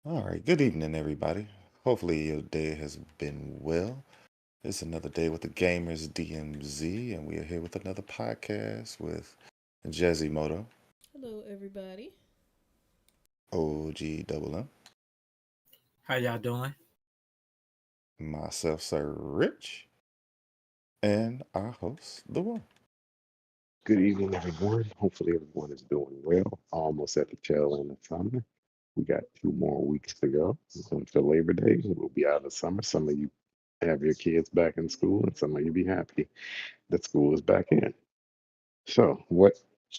All right, good evening, everybody. Hopefully, your day has been well. It's another day with the Gamers DMZ, and we are here with another podcast with Jazzy Moto, Hello, everybody. OG Double M, How y'all doing? myself, Sir Rich, and our host, The One. Good evening, everyone. Hopefully, everyone is doing well. Almost at the tail end of summer. We got 2 more weeks to go until Labor Day. We'll be out of summer. Some of you have your kids back in school, and some of you be happy that school is back in. So, what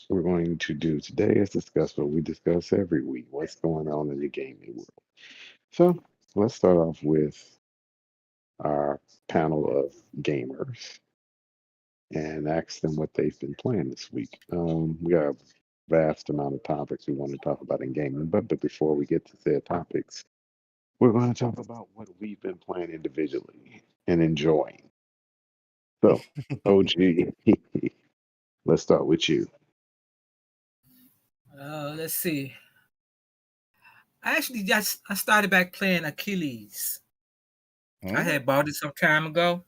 we're going to do today is discuss what we discuss every week, what's going on in the gaming world. So, let's start off with our panel of gamers and ask them what they've been playing this week. We got a vast amount of topics we want to talk about in gaming, but before we get to said topics, we're going to talk about what we've been playing individually and enjoying. So, OG, let's start with you. Let's see. I started back playing Achilles. I had bought it some time ago.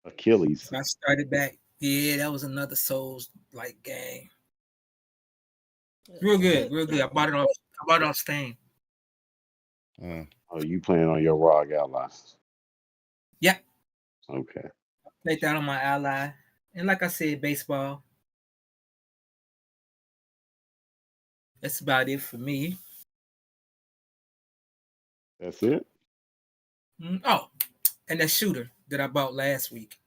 Achilles. So I started back. Yeah, that was another Souls like game. Real good, real good. I bought it on Steam. Oh, you playing on your ROG ally? Yep. Okay. Played that on my ally. And like I said, baseball. That's about it for me. That's it. Oh, and that shooter that I bought last week.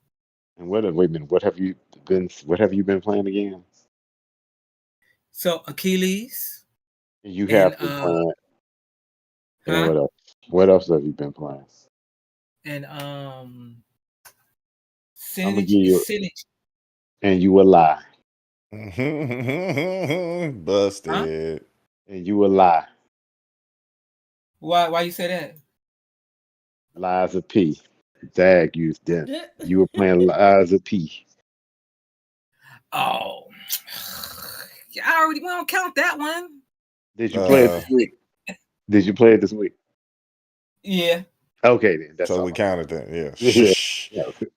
And wait a minute, what have you been playing again? So Achilles You and have been playing, and huh? what else? What else have you been playing? And I'm gonna give you, Synergy. and you a lie, Huh? Busted. and you a lie. Why you say that? Liza P. Dag, you then. You were playing Liza P. Oh, we don't count that one. Did you play it Uh, this week? Did you play it this week? Yeah. Okay, then. That's so all we I counted that. Yeah. Yeah. Shh.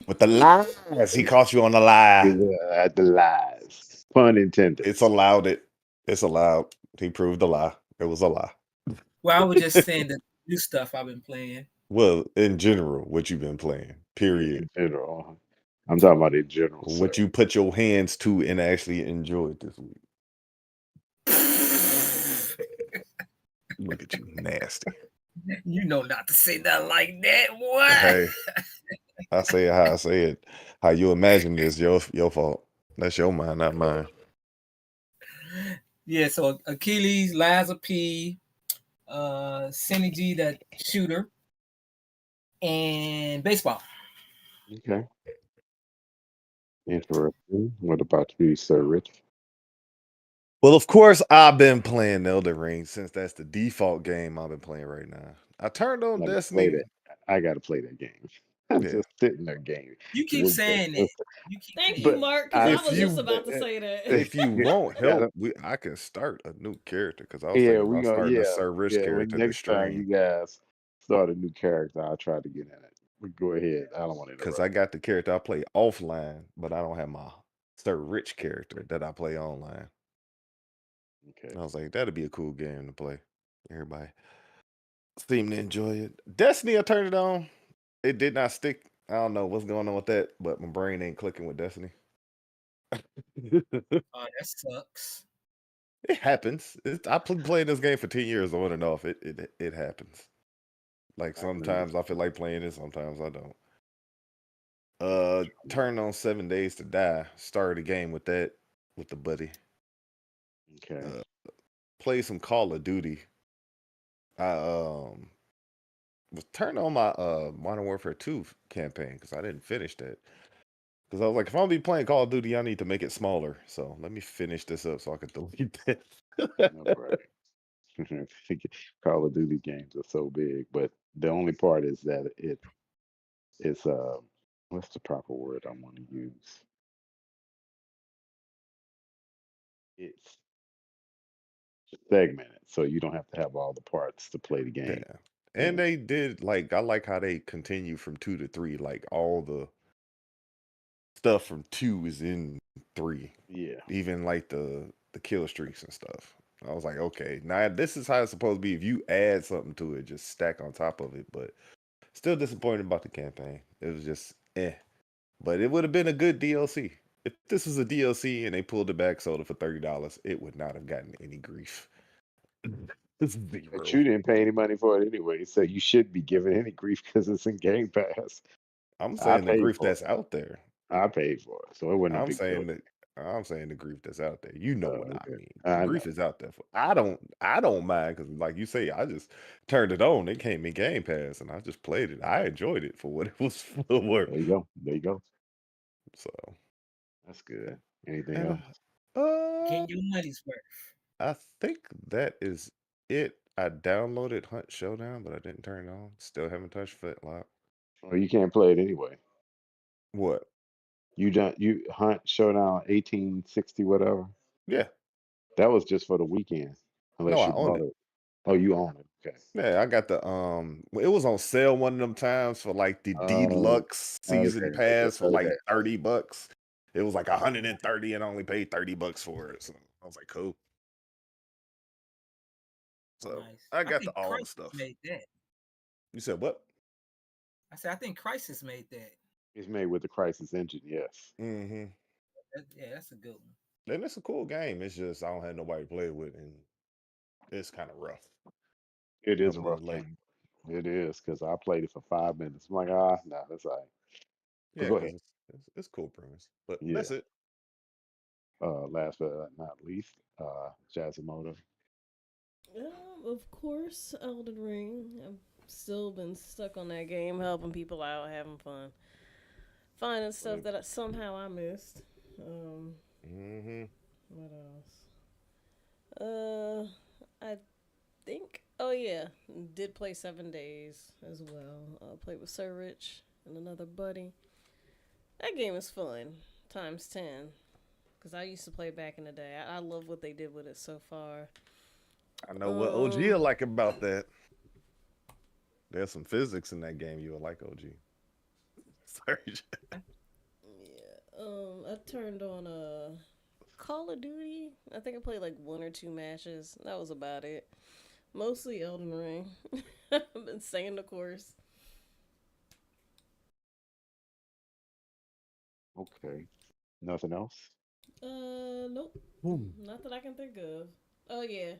With the lies, he caught you on the lie. The lies. Pun intended. It's allowed. It's allowed. He proved the lie. It was a lie. Well, I was just saying the new stuff I've been playing. Well, in general, what you've been playing, Yeah, period. in general. I'm talking about in general, sir. What you put your hands to and actually enjoyed this week. Look at you, nasty. You know not to say that like that. What? Hey, I say it how I say it. How you imagine this, your fault. That's your mind, not mine. Yeah, so Achilles, Liza P, Synergy, that shooter, and baseball. Okay. Interesting. What about you, Sir Rich? Well, of course, I've been playing Elden Ring since that's the default game I've been playing right now. I turned on I gotta play Destiny. that. I gotta play that game. I'm Yeah. just sitting there gaming. You keep With saying the- it. You keep Thank saying you, But it. Mark, because I I If was yeah, just you about to say that. if you want yeah, help, I can start a new character because I was yeah, thinking we about go starting a yeah, Sir Rich yeah. When character to next time you stream. guys start a new character, I'll try to get in it. But go ahead. I don't want to Because interrupt. I got the character I play offline, but I don't have my Sir Rich character that I play online. Okay. And I was like, that'd be a cool game to play. Everybody seemed to enjoy it. Destiny, I turned it on. It did not stick. I don't know what's going on with that, but my brain ain't clicking with Destiny. Oh, that sucks. It happens. I've been playing this game for 10 years on and off. It happens. Like I can sometimes I feel understand. like playing it, sometimes I don't. Turned on 7 Days to Die. Started a game with that with the buddy. Okay. Uh, played some Call of Duty. I was turned on my Modern Warfare 2 campaign because I didn't finish that. Because I was like, if I'm gonna be playing Call of Duty, I need to make it smaller. So let me finish this up so I can delete No, that. right. Call of Duty games are so big, but the only part is that it's what's the proper word I want to use? It's segmented, so you don't have to have all the parts to play the Yeah. game. And Yeah. they did I like how they continue from 2 to 3. Like all the stuff from 2 is in 3. Yeah. Even like the kill streaks and stuff. I was like, okay, now this is how it's supposed to be. If you add something to it, just stack on top of it. But still disappointed about the campaign. It was just But it would have been a good DLC. If this was a DLC and they pulled it back, sold it for $30, it would not have gotten any grief. It's But zero. you didn't pay any money for it anyway, so you shouldn't be giving any grief because it's in Game Pass. I'm I saying the paid grief for that's out there. it. I paid for it, so it wasn't a I'm big deal. saying that I'm saying the grief that's out there. You know what I Okay. mean. The I know. grief is out there for I don't mind because like you say, I just turned it on. It came in Game Pass and I just played it. I enjoyed it for what it was for. There you go. There you go. So That's good. Anything and else? Getting your money's worth. I think that is it. I downloaded Hunt Showdown, but I didn't turn it on. Still haven't touched Fitlock. Or you can't play it anyway. What? You Hunt Showdown 1860 whatever. Yeah. That was just for the weekend, No, unless I you owned bought it. it. Oh, you own it. Okay. Yeah, I got the it was on sale one of them times for like the Oh, deluxe season okay. Okay. pass for like Okay. $30. It was like 130 and I only paid $30 for it. So I was like, cool. So Nice. I I got think all the Crisis stuff. made that. You said what? I said I think Crisis made that. It's made with the Crisis engine. Yes. Mm-hmm. Yeah, that's a good one. And it's a cool game. It's just I don't have nobody to play with and it's kind of rough. It is a Up in rough the lake. game. It is because I played it for 5 minutes. I'm like, nah, that's all right. But Yeah, go because ahead. it's cool premise. But Yeah. that's it. Last but not least, Jazimoto. Of course, Elden Ring. I've still been stuck on that game, helping people out, having fun, finding stuff that somehow I missed. Mm-hmm. What else? I think. Oh yeah, did play 7 Days as well. Played with Sir Rich and another buddy. That game is fun, times 10. Cause I used to play back in the day. I love what they did with it so far. I know what OG will like about that. There's some physics in that game you will like, OG. Sorry. Yeah. I turned on Call of Duty. I think I played like 1 or 2 matches. That was about it. Mostly Elden Ring. I've been staying the course. Okay. Nothing else? Nope. Boom. Not that I can think of. Oh yeah.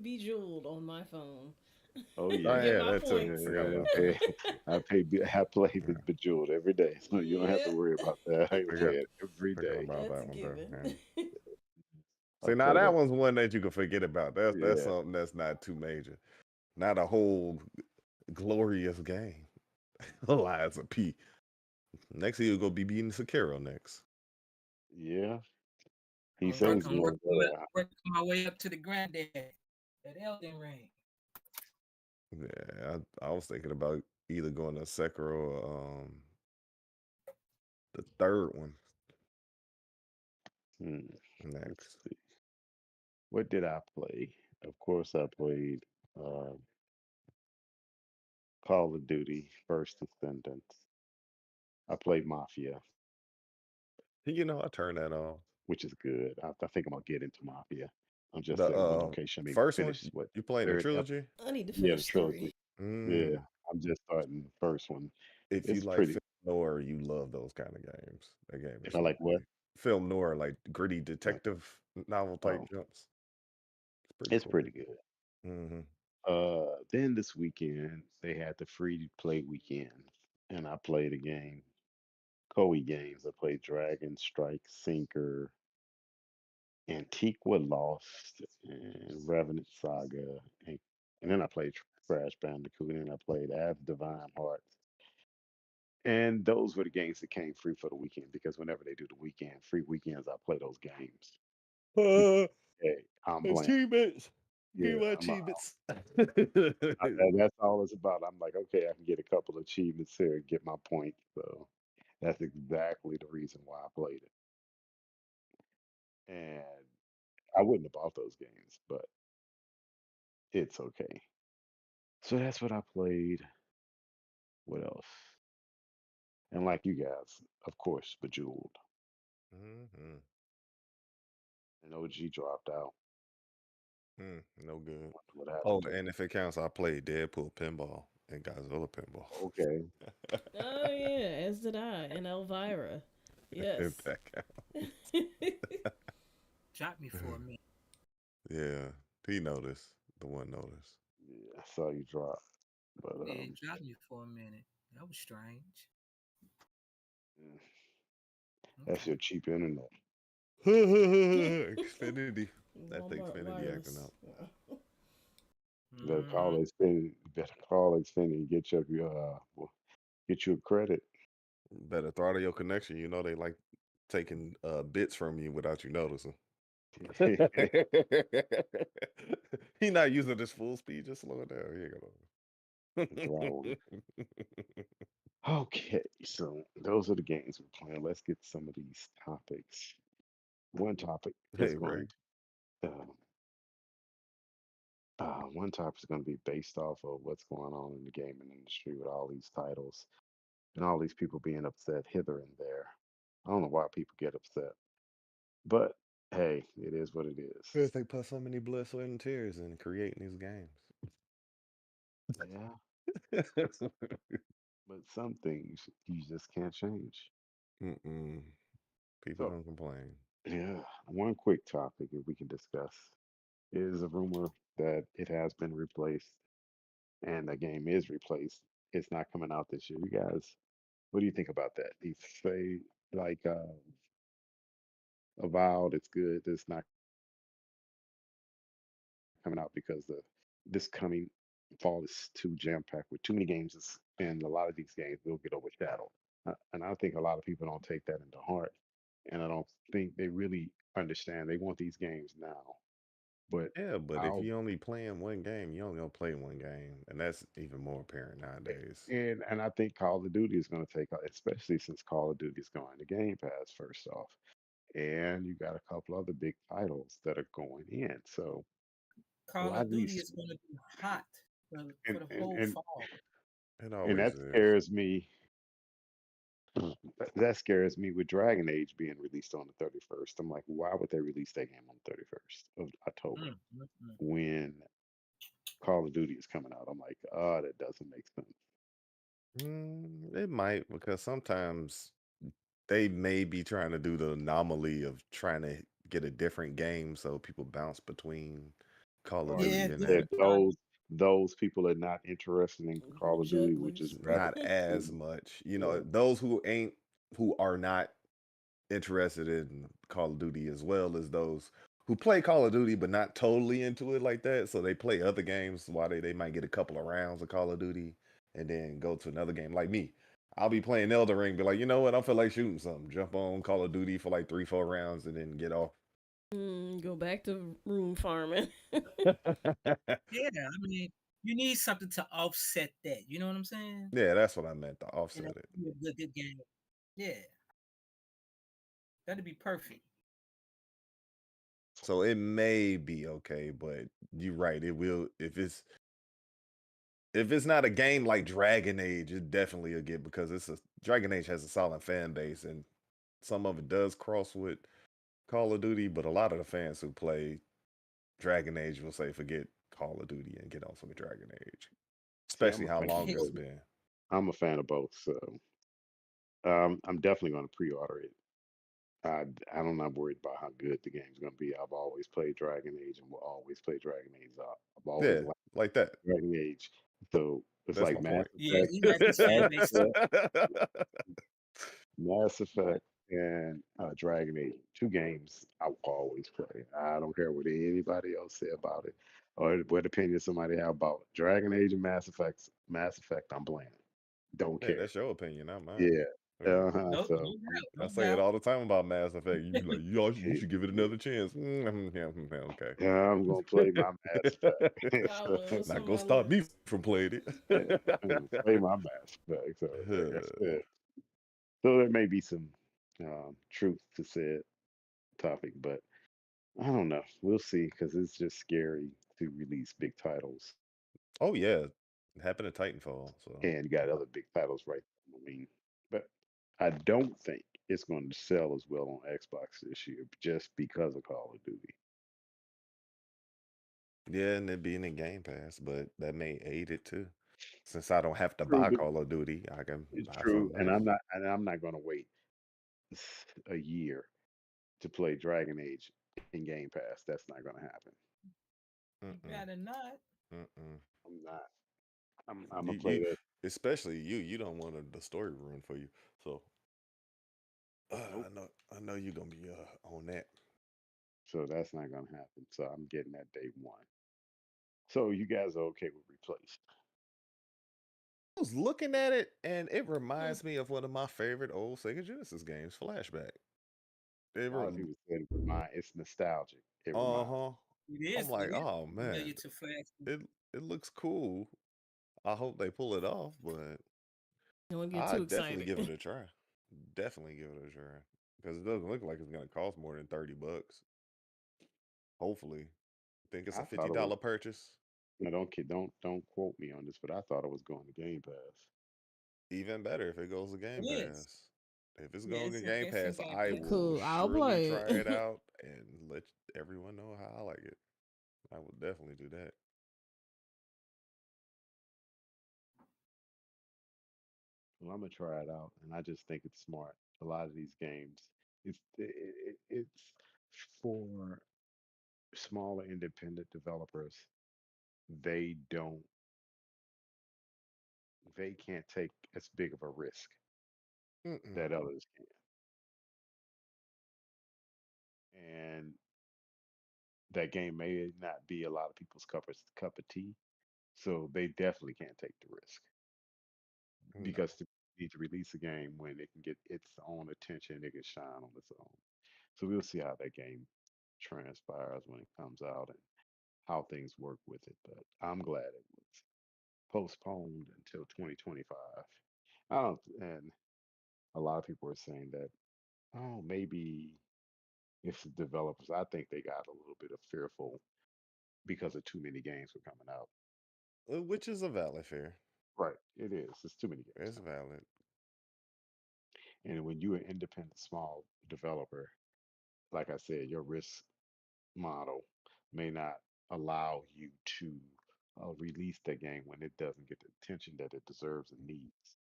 Bejeweled on my phone. Oh Oh yeah. Get yeah, my that too. points. Forgot Yeah, about that. I play with Bejeweled every day, so you don't have to Yeah. worry about that. I Forgot, play it every forgot day. about That's a that one though. given. Yeah. I See, now play that that. one's one that you can forget about. That's Yeah. something that's not too major. Not a whole glorious game. Lies of P. Next he'll go be beating Sekiro next. Yeah. He I'm says working, going working my way up to the granddad at Elden Ring. Yeah, I was thinking about either going to Sekiro or the third one let's next. see. What did I play? Of course, I played Call of Duty First Descendants. I played Mafia, You know, I turned that on. which is good. I think I'm gonna get into Mafia. I'm just The at one location. I mean, first one, finish what you playing the third? trilogy? I need to Yeah, the finish trilogy. 3. Yeah, Mm. I'm just starting the first one. If you It's like pretty. film noir, you love those kind of games. That game If is I like what? really film noir, like gritty Like, detective novel type oh, jumps. It's pretty it's cool. pretty good. Mm-hmm. Then this weekend they had the free to play weekend, and I played a game, Koei games. I played Dragon Strike Sinker, Antiqua Lost, and Revenant Saga, and then I played Crash Bandicoot, and I played As Divine Hearts. And those were the games that came free for the weekend because whenever they do the weekend, free weekends, I play those games. Because, hey, I'm playing. Achievements. Yeah, Give my I'm, achievements. that's all it's about. I'm like, okay, I can get a couple achievements here and get my points. So that's exactly the reason why I played it. And I wouldn't have bought those games, but it's okay. So that's what I played. What else? And like you guys, of course, Bejeweled. Mm-hmm. And OG dropped out. No good. What Oh, happened to and if it counts, I played Deadpool pinball and Godzilla pinball. Okay. Oh yeah, as did I and Elvira. If Yes. that counts. Drop me for a minute. Yeah, he noticed. The one noticed. Yeah, I saw you drop. But Yeah, drop me for a minute. That was strange. yeah, that's Okay. your cheap internet. Xfinity. That thing Xfinity acting Wireless. up. You better Mm-hmm. call Xfinity. You better call Xfinity and get your well, get you a credit. Better throttle your connection. You know they like taking bits from you without you noticing. He not using this full speed, just slow it down. Here Throttle. you Okay, so those are the games we're playing. Let's get some of these topics. One topic go. is Hey, Ray. going one topic is going to be based off of what's going on in the gaming industry with all these titles and all these people being upset hither and there. I don't know why people get upset, but hey, it is what it is. Because they put so many blood, sweat, and tears in creating these games. Yeah, but some things you just can't change. People So, gonna complain. yeah, one quick topic that we can discuss is a rumor that it has been replaced and the game is replaced. It's not coming out this year. You guys, what do you think about that? Do you say like avowed it's good, it's not coming out because this coming fall is too jam packed with too many games, and a lot of these games will get overshadowed. And I think a lot of people don't take that into heart, and I don't think they really understand. They want these games now, but Yeah, but if how you only playing one game, you only gonna play one game, and that's even more apparent nowadays. and I think Call of Duty is going to take, especially since Call of Duty is going to Game Pass first off, and you got a couple other big titles that are going in. So a Call lot of of Duty these, is going to be hot for and the and whole and, fall. It and always that is. scares me. That scares me with Dragon Age being released on the 31st. I'm like, why would they release that game on the 31st of October Mm. when Call of Duty is coming out? I'm like, oh, that doesn't make sense. It might because sometimes they may be trying to do the anomaly of trying to get a different game so people bounce between Call of Or Yeah, Duty you and different that. said genre. those people are not interested in Call of Duty, which is Jugglers. rather Not as confusing. much. Yeah. Those who are not interested in Call of Duty as well as those who play Call of Duty but not totally into it like that. So they play other games while they might get a couple of rounds of Call of Duty and then go to another game. Like me. I'll be playing Elden Ring, be like, you know what? I feel like shooting something. Jump on Call of Duty for like 3, 4 rounds and then get off. Go back to room farming. Yeah, I mean, you need something to offset that. You know what I'm saying? Yeah, that's what I meant to And offset that's it. a good game. Yeah, that'd be perfect. So it may be okay, but you're right. It will if it's not a game like Dragon Age, it definitely a get because Dragon Age has a solid fan base and some of it does cross with Call of Duty, but a lot of the fans who play Dragon Age will say forget Call of Duty and get on some Dragon Age, See, I'm especially a how fan long of Okay. it's both. been. I'm a fan of both, so I'm definitely going to pre-order it. I'm not worried about how good the game's going to be. I've always played Dragon Age and will always play Dragon Age. I've always Yeah, liked like that. Dragon Age, so it's That's like my Mass point. Yeah, Effect, he has his Mass fan base. Effect, Mass Effect, and Dragon Age. Two games I will always play. I don't care what anybody else say about it or what opinion somebody have about Dragon Age and Mass Effect. Mass Effect, I'm playing. Don't Yeah, care. that's your opinion, not mine. Yeah. Yeah. No, So no doubt, I no say it doubt. all the time about Mass Effect. You be like, you should give it another chance. Okay. I'm gonna play my Mass Effect. I will. It's Not on gonna my stop me list. from playing Yeah, I'm gonna play my Mass Effect. So like I it. said, so there may be some truth to said topic, but I don't know. We'll see because it's just scary to release big titles, Oh yeah, it happened to Titanfall. So and you got other big titles, right? I mean, but I don't think it's going to sell as well on Xbox this year just because of Call of Duty. yeah, and it being in Game Pass, but that may aid it too. Since I don't have to True, buy but Call of Duty, I can it's buy true, something and else. I'm not going to wait a year to play Dragon Age in Game Pass. That's not going to happen. You Mm-mm, better not. mm-mm. I'm not. I'm gonna play You, that. especially you don't want the story ruined for you. So Nope. I know you're gonna be on that. So that's not gonna happen. So I'm getting that day one. So you guys are okay with replace? I was looking at it, and it Yeah. reminds me of one of my favorite old Sega Genesis games, Flashback. It A lot of rem- people said it remind. It's nostalgic. It reminds. uh-huh. It I'm is. like, It is oh familiar man, to Flash. it it looks cool. I hope they pull it off, but Don't get I too definitely excited. give it a try. Definitely give it a try because it doesn't look like it's gonna cost more than $30. Hopefully, think it's a I fifty thought it was. dollar purchase. No, don't quote me on this, but I thought it was going to Game Pass. Even better if it goes to It Game is. Pass. If it's Yeah, going to Game it's in Pass, Game I Pass. will Cool. I'll surely play try it it. out and let everyone know how I like it. I will definitely do that. Well, I'm gonna try it out, and I just think it's smart. A lot of these games, it's for smaller independent developers. They don't. They can't take as big of a risk Mm-mm. that others can, and that game may not be a lot of people's cup of tea. So they definitely can't take the risk No. because to need to release a game when it can get its own attention, it can shine on its own. So we'll see how that game transpires when it comes out and how things work with it. But I'm glad it was postponed until 2025. I don't, and a lot of people are saying that, oh, maybe if the developers, I think they got a little bit of fearful because of too many games were coming out. Which is a valid fear. Right, it is. It's too many games It's coming out. valid. And when you're an independent small developer, like I said, your risk model may not allow you to release the game when it doesn't get the attention that it deserves and needs.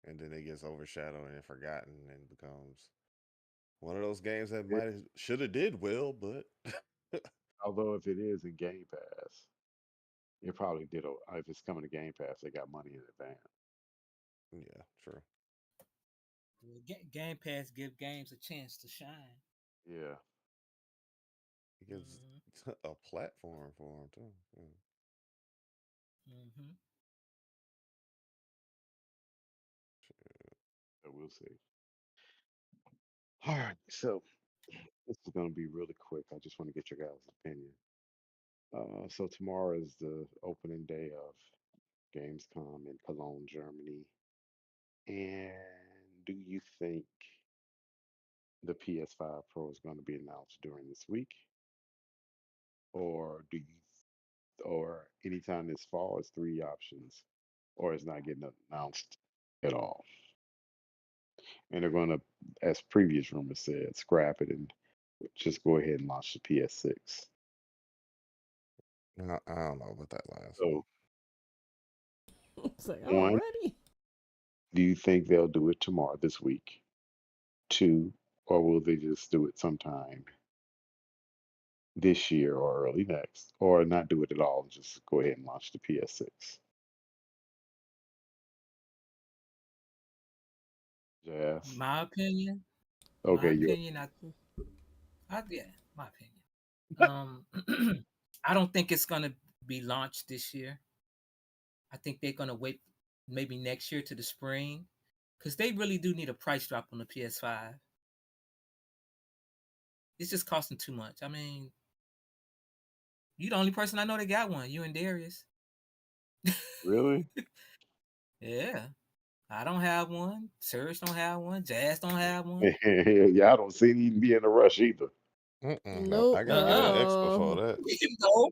And then it gets overshadowed and forgotten and becomes one of those games that It, might should have did well, but although if it is in Game Pass, it probably did. If it's coming to Game Pass, they got money in advance. yeah, true. Well, Game Pass give games a chance to shine. Yeah. It gives Hmm. a platform for them too. Yeah. Hmm. So we'll see. All right. So this is going to be really quick. I just want to get your guys' opinion. So tomorrow is the opening day of Gamescom in Cologne, Germany. And do you think the PS5 Pro is going to be announced during this week, or or anytime this fall? Is three options, or it's not getting announced at all? And they're going to, as previous rumors said, scrap it and just go ahead and launch the PS6. I don't know about that last one. So, It's like one, already. do you think they'll do it tomorrow this week? Two, or will they just do it sometime this year or early next, or not do it at all and just go ahead and launch the PS6? Jazz. My opinion. My Okay, you. opinion. Yeah, my opinion. Um, I don't think it's gonna be launched this year. I think they're gonna wait maybe next year to the spring, because they really do need a price drop on the PS5. It's just costing too much. I mean, you the only person I know that got one. You and Darius. Really? Yeah, I don't have one. Serge don't have one. Jazz don't have one. Yeah, I don't see you be in a rush either. Nope. I Nope, gotta not get at my X before all. that. No.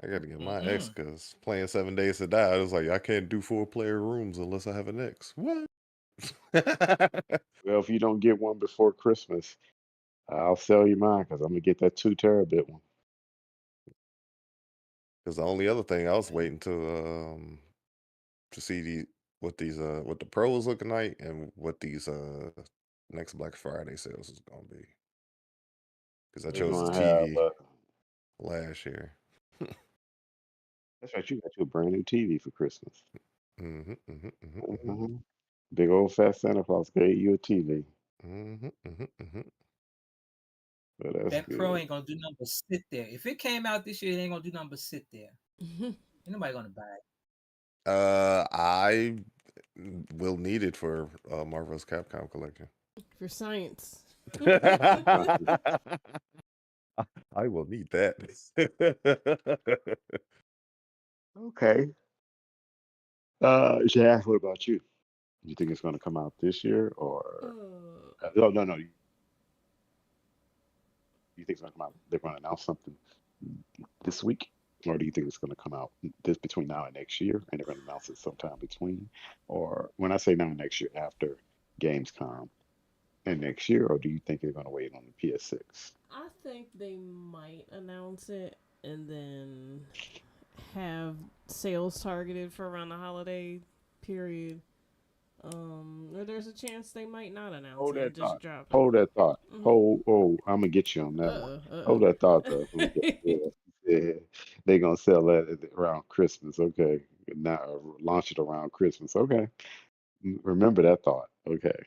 I gotta get my X Mm-mm. because playing 7 Days to Die, it was like I can't do 4-player rooms unless I have an X. What? Well, if you don't get one before Christmas, I'll sell you mine because I'm gonna get that 2 terabit one. Because the only other thing I was waiting to see what the pros looking like and what these next Black Friday sales is gonna be. Because I They're chose the gonna have. TV last year. That's right. You got your brand new TV for Christmas. Mm-hmm, mm-hmm, mm-hmm, mm-hmm, Mhm. Big old fat Santa Claus gave you a TV. mm-hmm, mm-hmm, mm-hmm. So that's That Pro good. ain't gonna do nothing but sit there. If it came out this year, it ain't gonna do nothing but sit there. Ain't nobody gonna buy it. I will need it for Marvel's Capcom collection. For science. I will need that. Okay. Jack, what about you? You think it's gonna come out this year or no, no, no. You think it's gonna come out? They're gonna announce something this week, or do you think it's gonna come out this between now and next year, and they're gonna announce it sometime between? Or when I say now and next year, after Gamescom and next year, or do you think they're gonna wait on the PS6? I think they might announce it and then have sales targeted for around the holiday period. Or there's a chance they might not announce Hold it and that just thought. drop it. Hold that thought. Mm-hmm. Oh, I'm gonna get you on that one. Hold that thought Uh though. Okay. oh. Yeah. They're gonna sell that around Christmas. Okay. Now launch it around Christmas. Okay. Remember that thought. Okay.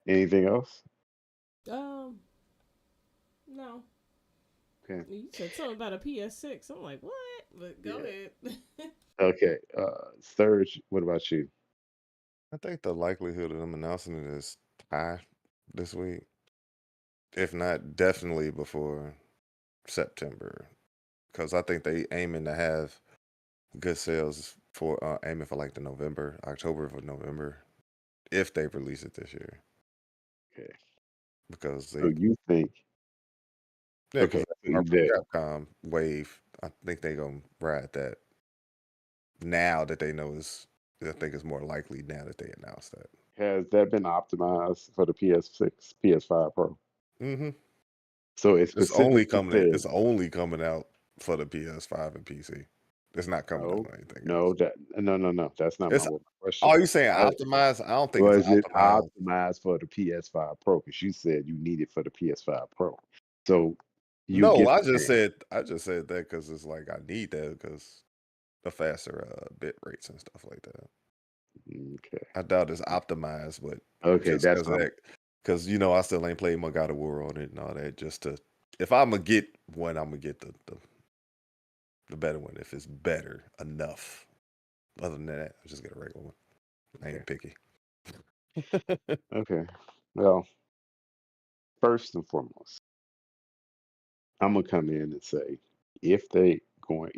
Anything else? No. Okay. You said something about a PS6. I'm like, what? But go Yeah. ahead. Okay. Serge, what about you? I think the likelihood of them announcing it is high this week. If not, definitely before September. Because I think they aiming to have good sales for aiming for like the October for November, if they release it this year. Okay. Because So you think because okay, so Marvel that Capcom wave, I think they gonna ride that now that they know I think it's more likely now that they announced that. has that been optimized for the PS6, PS5 Pro? Mm-hmm. So it It's only specifically coming. says It's only coming out for the PS5 and PC. It's not coming out no, on anything else. no, no. That's not It's. my question. Are you saying I, optimized? I don't think it's was it optimized. optimized for the PS5 Pro? Because you said you need it for the PS5 Pro. So you No, get I the just game. said. I just said that because it's like I need that because the faster bit rates and stuff like that. Okay. I doubt it's optimized, but Okay, just that's what I'm because I still ain't played my God of War on it and all that. Just to, if I'm gonna get one, I'm gonna get the better one if it's better enough. Other than that, I just get a regular one. I okay. ain't picky. Okay. Well, first and foremost, I'm gonna come in and say if they're going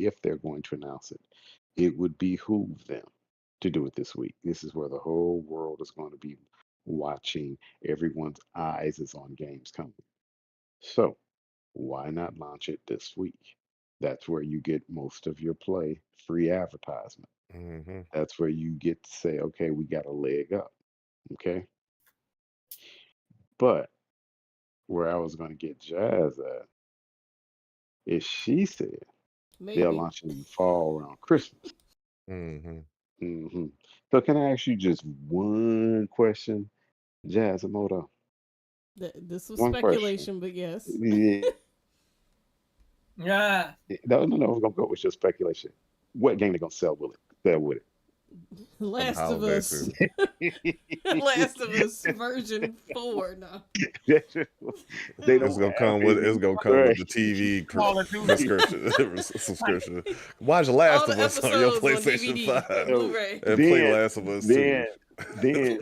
to announce it, it would behoove them to do it this week. This is where the whole world is going to be watching. Everyone's eyes is on games coming. So why not launch it this week? That's where you get most of your play, free advertisement. Mm-hmm. That's where you get to say, okay, we got a leg up. Okay. But where I was going to get Jazz at is she said they'll Maybe. launch it in the fall around Christmas. Mm-hmm. So can I ask you just one question, Jazz Emoto? This was One question. speculation, but yes. Yeah, Yeah. no. We're gonna go with your speculation. What game they gonna sell with On the Last of holiday Us. too. it? Last of Us version 4. No. They It's don't gonna have come with any. the Right. TV Call of Duty. subscription. Watch All Last the of Us on your episodes on PlayStation DVD and 5 So Blu-ray. and play then, Last of Us 2. then,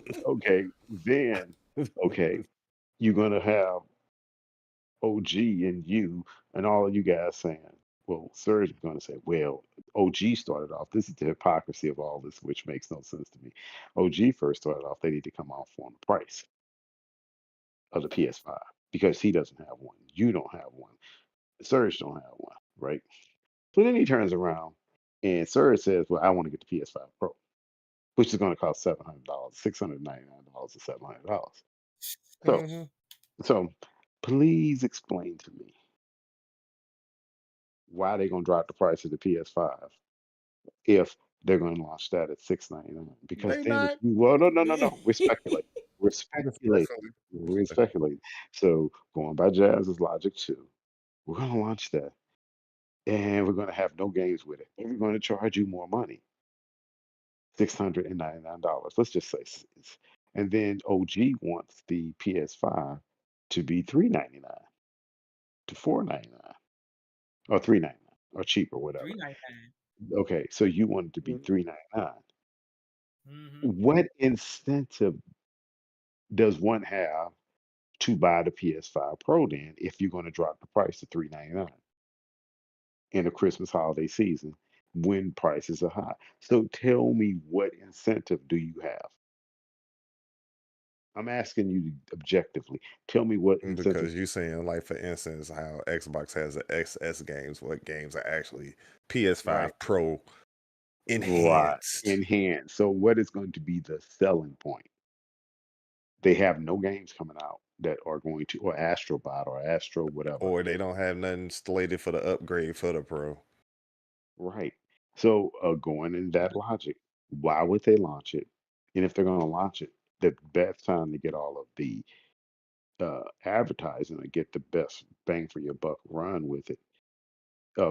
okay. You're gonna have OG and you and all of you guys saying, well, Serge is going to say, well, OG started off. This is the hypocrisy of all this, which makes no sense to me. OG first started off, they need to come off on the price. of the PS5 because he doesn't have one. You don't have one. Surge don't have one, right? So then he turns around and Surge says, "Well, I want to get the PS5 Pro, which is going to cost $700, $699, or $700." So, Hmm. so please explain to me why they're going to drop the price of the PS5 if they're going to launch that at 699. Because They then if not. you well, no, no, no, no. We're speculating. We're speculating. Respectfully. We're Respectfully. speculating. So going by Jazz's logic too, we're going to launch that and we're going to have no games with it. And we're going to charge you more money, $699. Let's just say, and then OG wants the PS5 to be 399 to 499 or 399 or cheap or whatever. 399. Okay, so you want it to be Mm. 399. Mm-hmm. What incentive does one have to buy the PS5 Pro then if you're going to drop the price to 399 in the Christmas holiday season when prices are high? So tell me what incentive do you have? I'm asking you objectively. Tell me what incentive. Because you saying, like, for instance, how Xbox has the XS games, what games are actually Right. PS5 Pro Right. enhanced, In hand. So what is going to be the selling point? They have no games coming out that are going to, or Astrobot or Astro, whatever. or they don't have nothing slated for the upgrade for the Pro. Right. So, going in that logic, why would they launch it? And if they're going to launch it, the best time to get all of the advertising and get the best bang for your buck run with it,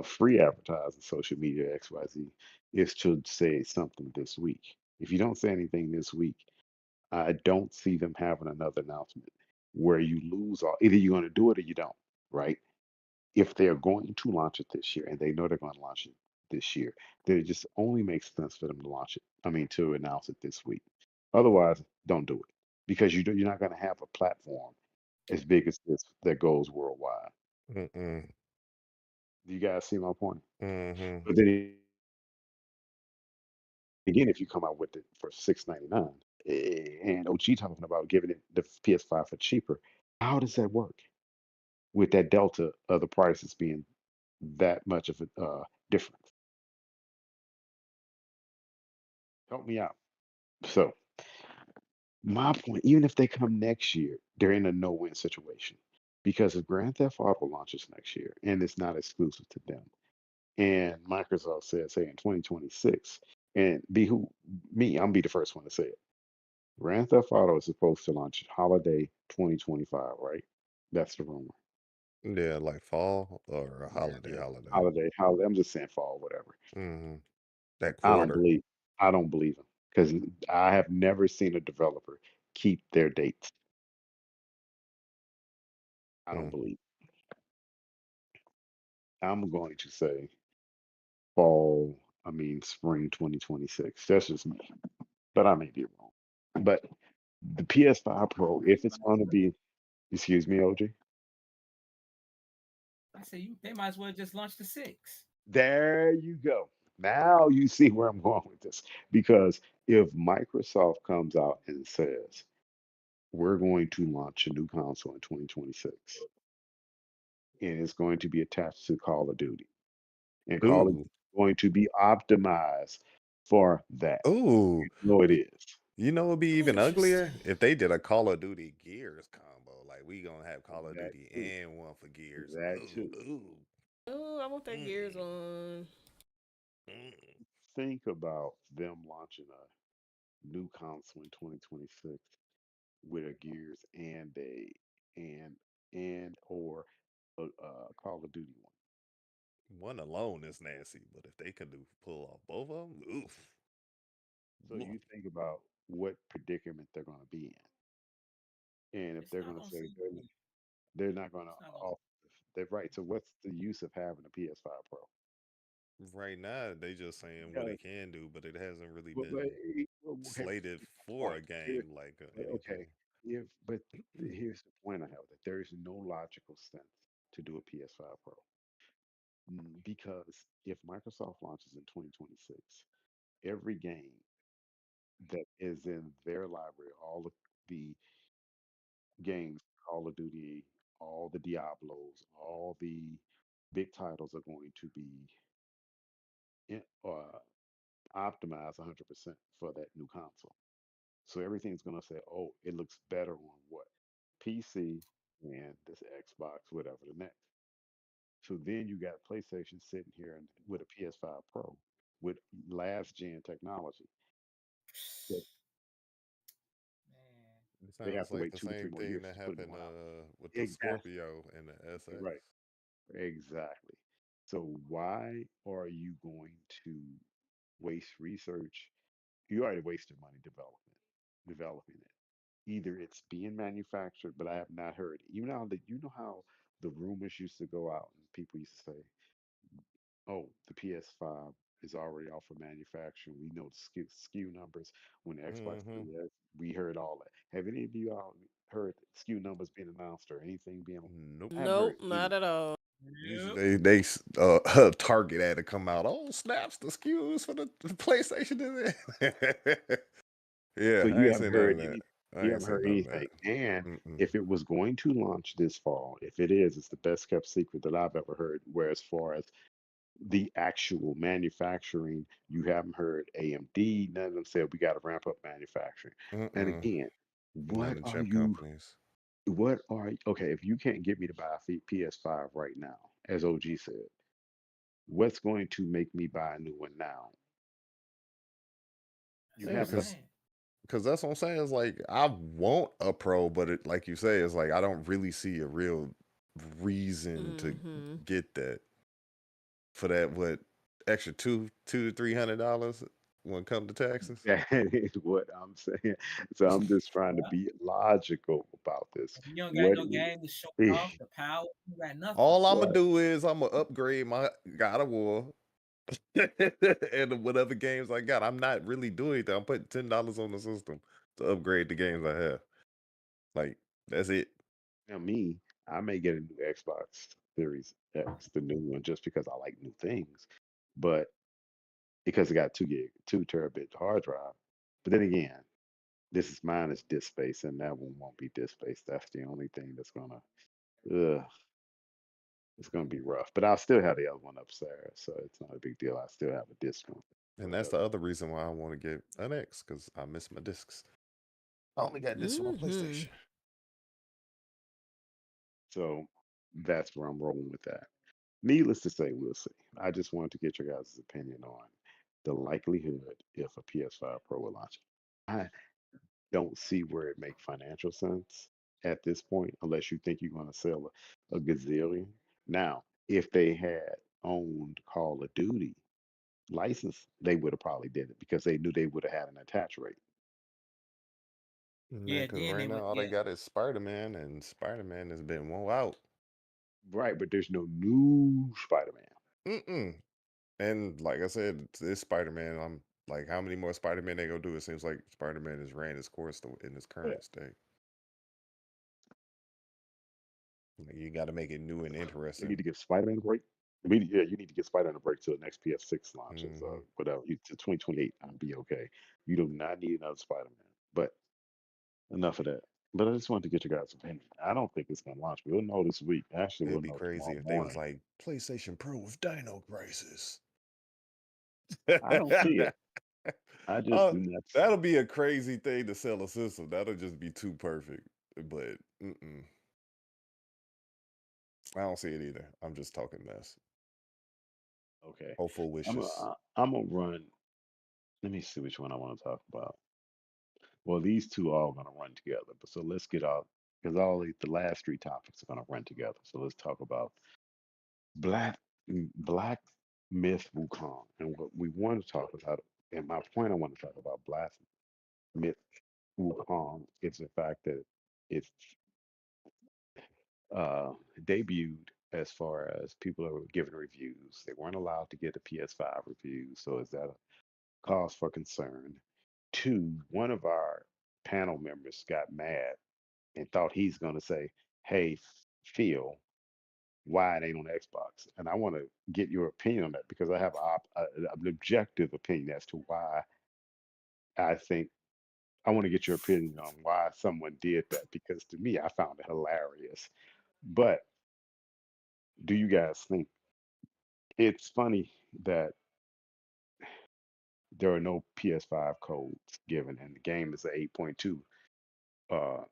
free advertising, social media, XYZ, is to say something this week. If you don't say anything this week, I don't see them having another announcement where you lose all. Either you're going to do it or you don't, right? If they're going to launch it this year and they know they're going to launch it this year, then it just only makes sense for them to launch it. I mean, to announce it this week. Otherwise, don't do it because you're not going to have a platform as big as this that goes worldwide. Mm-mm. Do you guys see my point? Mm-hmm. But then again, if you come out with it for 699 and OG talking about giving it the PS5 for cheaper, how does that work with that delta of the prices being that much of a difference? Help me out. So my point, even if they come next year, they're in a no-win situation because if Grand Theft Auto launches next year and it's not exclusive to them, and Microsoft says, hey, in 2026, and be who me, I'm be the first one to say it. Grand Theft Auto is supposed to launch holiday 2025, right? That's the rumor. Yeah, like fall or a Yeah. holiday, Yeah, holiday. holiday. I'm just saying fall, whatever. Hmm. That I don't quarter. believe, I don't believe them because I have never seen a developer keep their dates. I don't Mm. believe. I'm going to say fall, I mean spring 2026. That's just me, but I may be wrong. But the PS5 Pro, if it's going to be, excuse me, OG, I say they might as well just launch the six. there you go. Now you see where I'm going with this. Because if Microsoft comes out and says, we're going to launch a new console in 2026, and it's going to be attached to Call of Duty, and Call of Duty Ooh, is going to be optimized for that. ooh. No, it is. You know, it'd be even Interesting. uglier if they did a Call of Duty Gears combo. Like, we gonna have Call of That Duty too. and one for Gears. That Ooh, too. ooh. Oh, I want that Gears Mm, on. mm. Think about them launching a new console in 2026 with a Gears and or a Call of Duty one. One alone is nasty, but if they could pull off both of them, oof. So Mwah. you think about what predicament they're going to be in, and if It's they're not going to gonna say seem good. they're not going to It's not gonna. offer, they're right. So what's the use of having a PS5 Pro? Right now, they just saying what Yeah, it can do, but it hasn't really but been okay, but slated here's the for point. a game like Okay, anything. if but here's the point I have that there is no logical sense to do a PS5 Pro. Because if Microsoft launches in 2026, every game that is in their library, all of the games Call of Duty, all the Diablos, all the big titles are going to be optimized 100% for that new console. So everything's going to say, oh, it looks better on what? PC and this Xbox, whatever the next. So then you got PlayStation sitting here and with a PS5 Pro with last gen technology that Man. It they have sounds to like wait the 2 to 3 same more thing years that to put in the happened ground. with the Exactly. Scorpio and the SX. Right. Exactly. So why are you going to waste research? You already wasted money developing it. Either it's being manufactured, but I have not heard. You know that you know how the rumors used to go out and people used to say, "Oh, the PS5 is already off of manufacturing. We know the SKU numbers." When the Xbox Hmm. 3S, we heard all that. Have any of you all heard SKU numbers being announced or anything being? Nope. I haven't heard Nope, not anything. at all. Yep. Usually Target had to come out. Oh snaps! The SKUs for the PlayStation is in. So Yeah, I you ain't haven't seen none heard of that. any. I You ain't haven't seen heard none of that. anything. And Mm-mm. if it was going to launch this fall, if it is, it's the best kept secret that I've ever heard. Where as far as the actual manufacturing, you haven't heard AMD. None of them said we got to ramp up manufacturing. And Mm-mm. again, None of what the are chip you? companies. Okay? If you can't get me to buy a PS5 right now, as OG said, what's going to make me buy a new one now? That's You what Yeah, I'm have no. because that's what I'm saying. It's like I want a pro, but like you say, it's like I don't really see a real reason to Mm-hmm. get that for that what extra two to $300 when it comes to taxes. That is what I'm saying. So I'm just trying to Yeah. be logical about this. You don't got What no is game to show it? off the power. You got nothing. All I'm gonna Right. do is I'm gonna upgrade my God of War and whatever games I got. I'm not really doing anything. I'm putting $10 on the system to upgrade the games I have. Like that's it. Now, me, I may get a new Xbox Series X, the new one, just because I like new things, but because it got 2 terabit hard drive. But then again, this is mine is disk space, and that one won't be disk space. That's the only thing that's ugh, it's gonna be rough. But I'll still have the other one upstairs, so it's not a big deal. I still have a disc one. And that's the other reason why I want to get an X because I miss my discs. I only got discs on my Mm-hmm. PlayStation. So that's where I'm rolling with that. Needless to say, we'll see. I just wanted to get your guys' opinion on the likelihood if a PS5 Pro will launch. I don't see where it makes financial sense at this point, unless you think you're going to sell a gazillion. Now, if they had owned Call of Duty license, they would have probably did it because they knew they would have had an attach rate. Man, Yeah, because then right they now would. all they Yeah, got is Spider Man, and Spider Man has been won out. Right, but there's no new Spider-Man. Mm-mm. And like I said, this Spider Man, I'm like, how many more Spider Man they gonna do? It seems like Spider Man has ran its course in its Yeah. current state. Like, you got to make it new and They need interesting. to give Spider-Man a break. Yeah, you need to give Spider-Man a break till the next PS6 launches, Hmm. whatever. To 2028, I'll be okay. You do not need another Spider-Man. But enough of that. But I just wanted to get your guys' opinion. I don't think it's gonna launch. We'll know this week. Actually, we'll It'd be know crazy tomorrow if they was morning. like PlayStation Pro with Dino Crisis. I don't see it. I just uh, do not see that'll it. be a crazy thing to sell a system. That'll just be too perfect. But I don't see it either. I'm just talking mess. Okay. Hopeful wishes. I'm gonna run. Let me see which one I want to talk about. Well, these two are all gonna run together. But so let's get out because the last three topics are gonna run together. So let's talk about Black Black Myth Wukong. And what we want to talk about, and my point I want to talk about Black Myth Wukong is the fact that it's uh, debuted as far as people are giving reviews. They weren't allowed to get a PS5 review. So is that a cause for concern? Two, one of our panel members got mad and thought he's going to say, hey, Phil, why it ain't on Xbox. And I want to get your opinion on that because I have an objective opinion as to why I think I want to get your opinion on why someone did that because to me, I found it hilarious. But do you guys think it's funny that there are no PS5 codes given and the game is an 8.2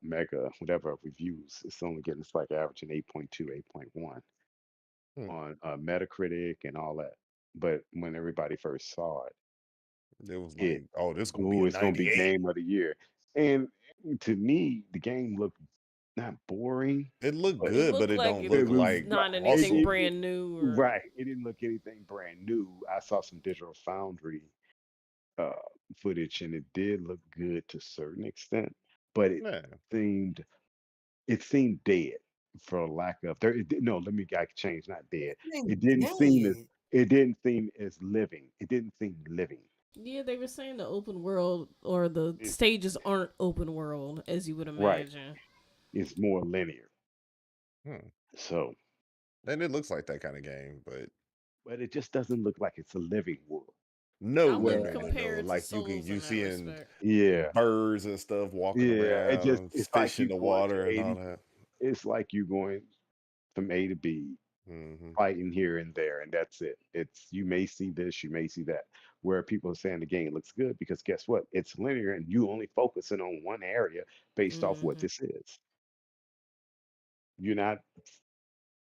mega whatever reviews? It's only getting it's like averaging 8.2, 8.1 Hmm. on Metacritic and all that. But when everybody first saw it, It was it like, oh, this gonna be oh, a it's gonna be 98. game of the year. And to me, the game looked not boring, It looked but It good, but looked it like don't it look it was was like not it anything awesome. brand new or. right. It didn't look anything brand new. I saw some Digital Foundry uh, footage, and it did look good to a certain extent, but Yeah. seemed it seemed dead for lack of there. No, let me I change, not dead. Ain't It didn't seem as dead. it didn't seem as living. It didn't seem living. Yeah, they were saying the open world or the It, stages aren't open world as you would right. imagine. It's more linear. Hmm. So, And it looks like that kind of game, but but it just doesn't look like it's a living world. I nowhere wouldn't in Whereas, it though. compare it to Like Souls you in that seeing respect. yeah, birds and stuff walking yeah, around, it's like fish in you the going to water and all 80. that. It's like you going from A to B, Hmm. fighting here and there, and that's it. It's you may see this, you may see that. Where people are saying the game looks good because guess what? It's linear, and you only focusing on one area based off what Hmm. this is. You're not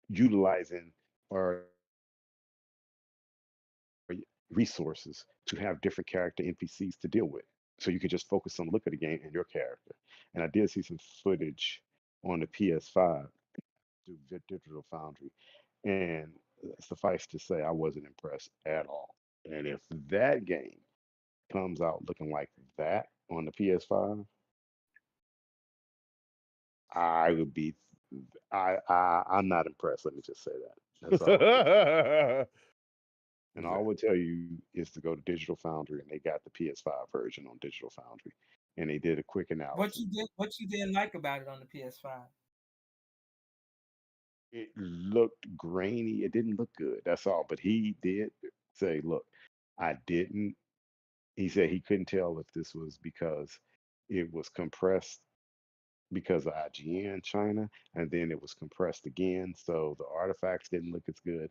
utilizing or resources to have different character NPCs to deal with. So you could just focus on the look of the game and your character. And I did see some footage on the PS5 through Digital Foundry, and suffice to say, I wasn't impressed at all. And if that game comes out looking like that on the PS5, I would be. I'm not impressed. Let me just say that. That's all. And all I would tell you is to go to Digital Foundry, and they got the PS5 version on Digital Foundry, and they did a quick analysis. What you didn't like about it on the PS5? It looked grainy. It didn't look good. That's all. But he did say, "Look, I didn't." He said he couldn't tell if this was because it was compressed because of IGN China, and then it was compressed again, so the artifacts didn't look as good.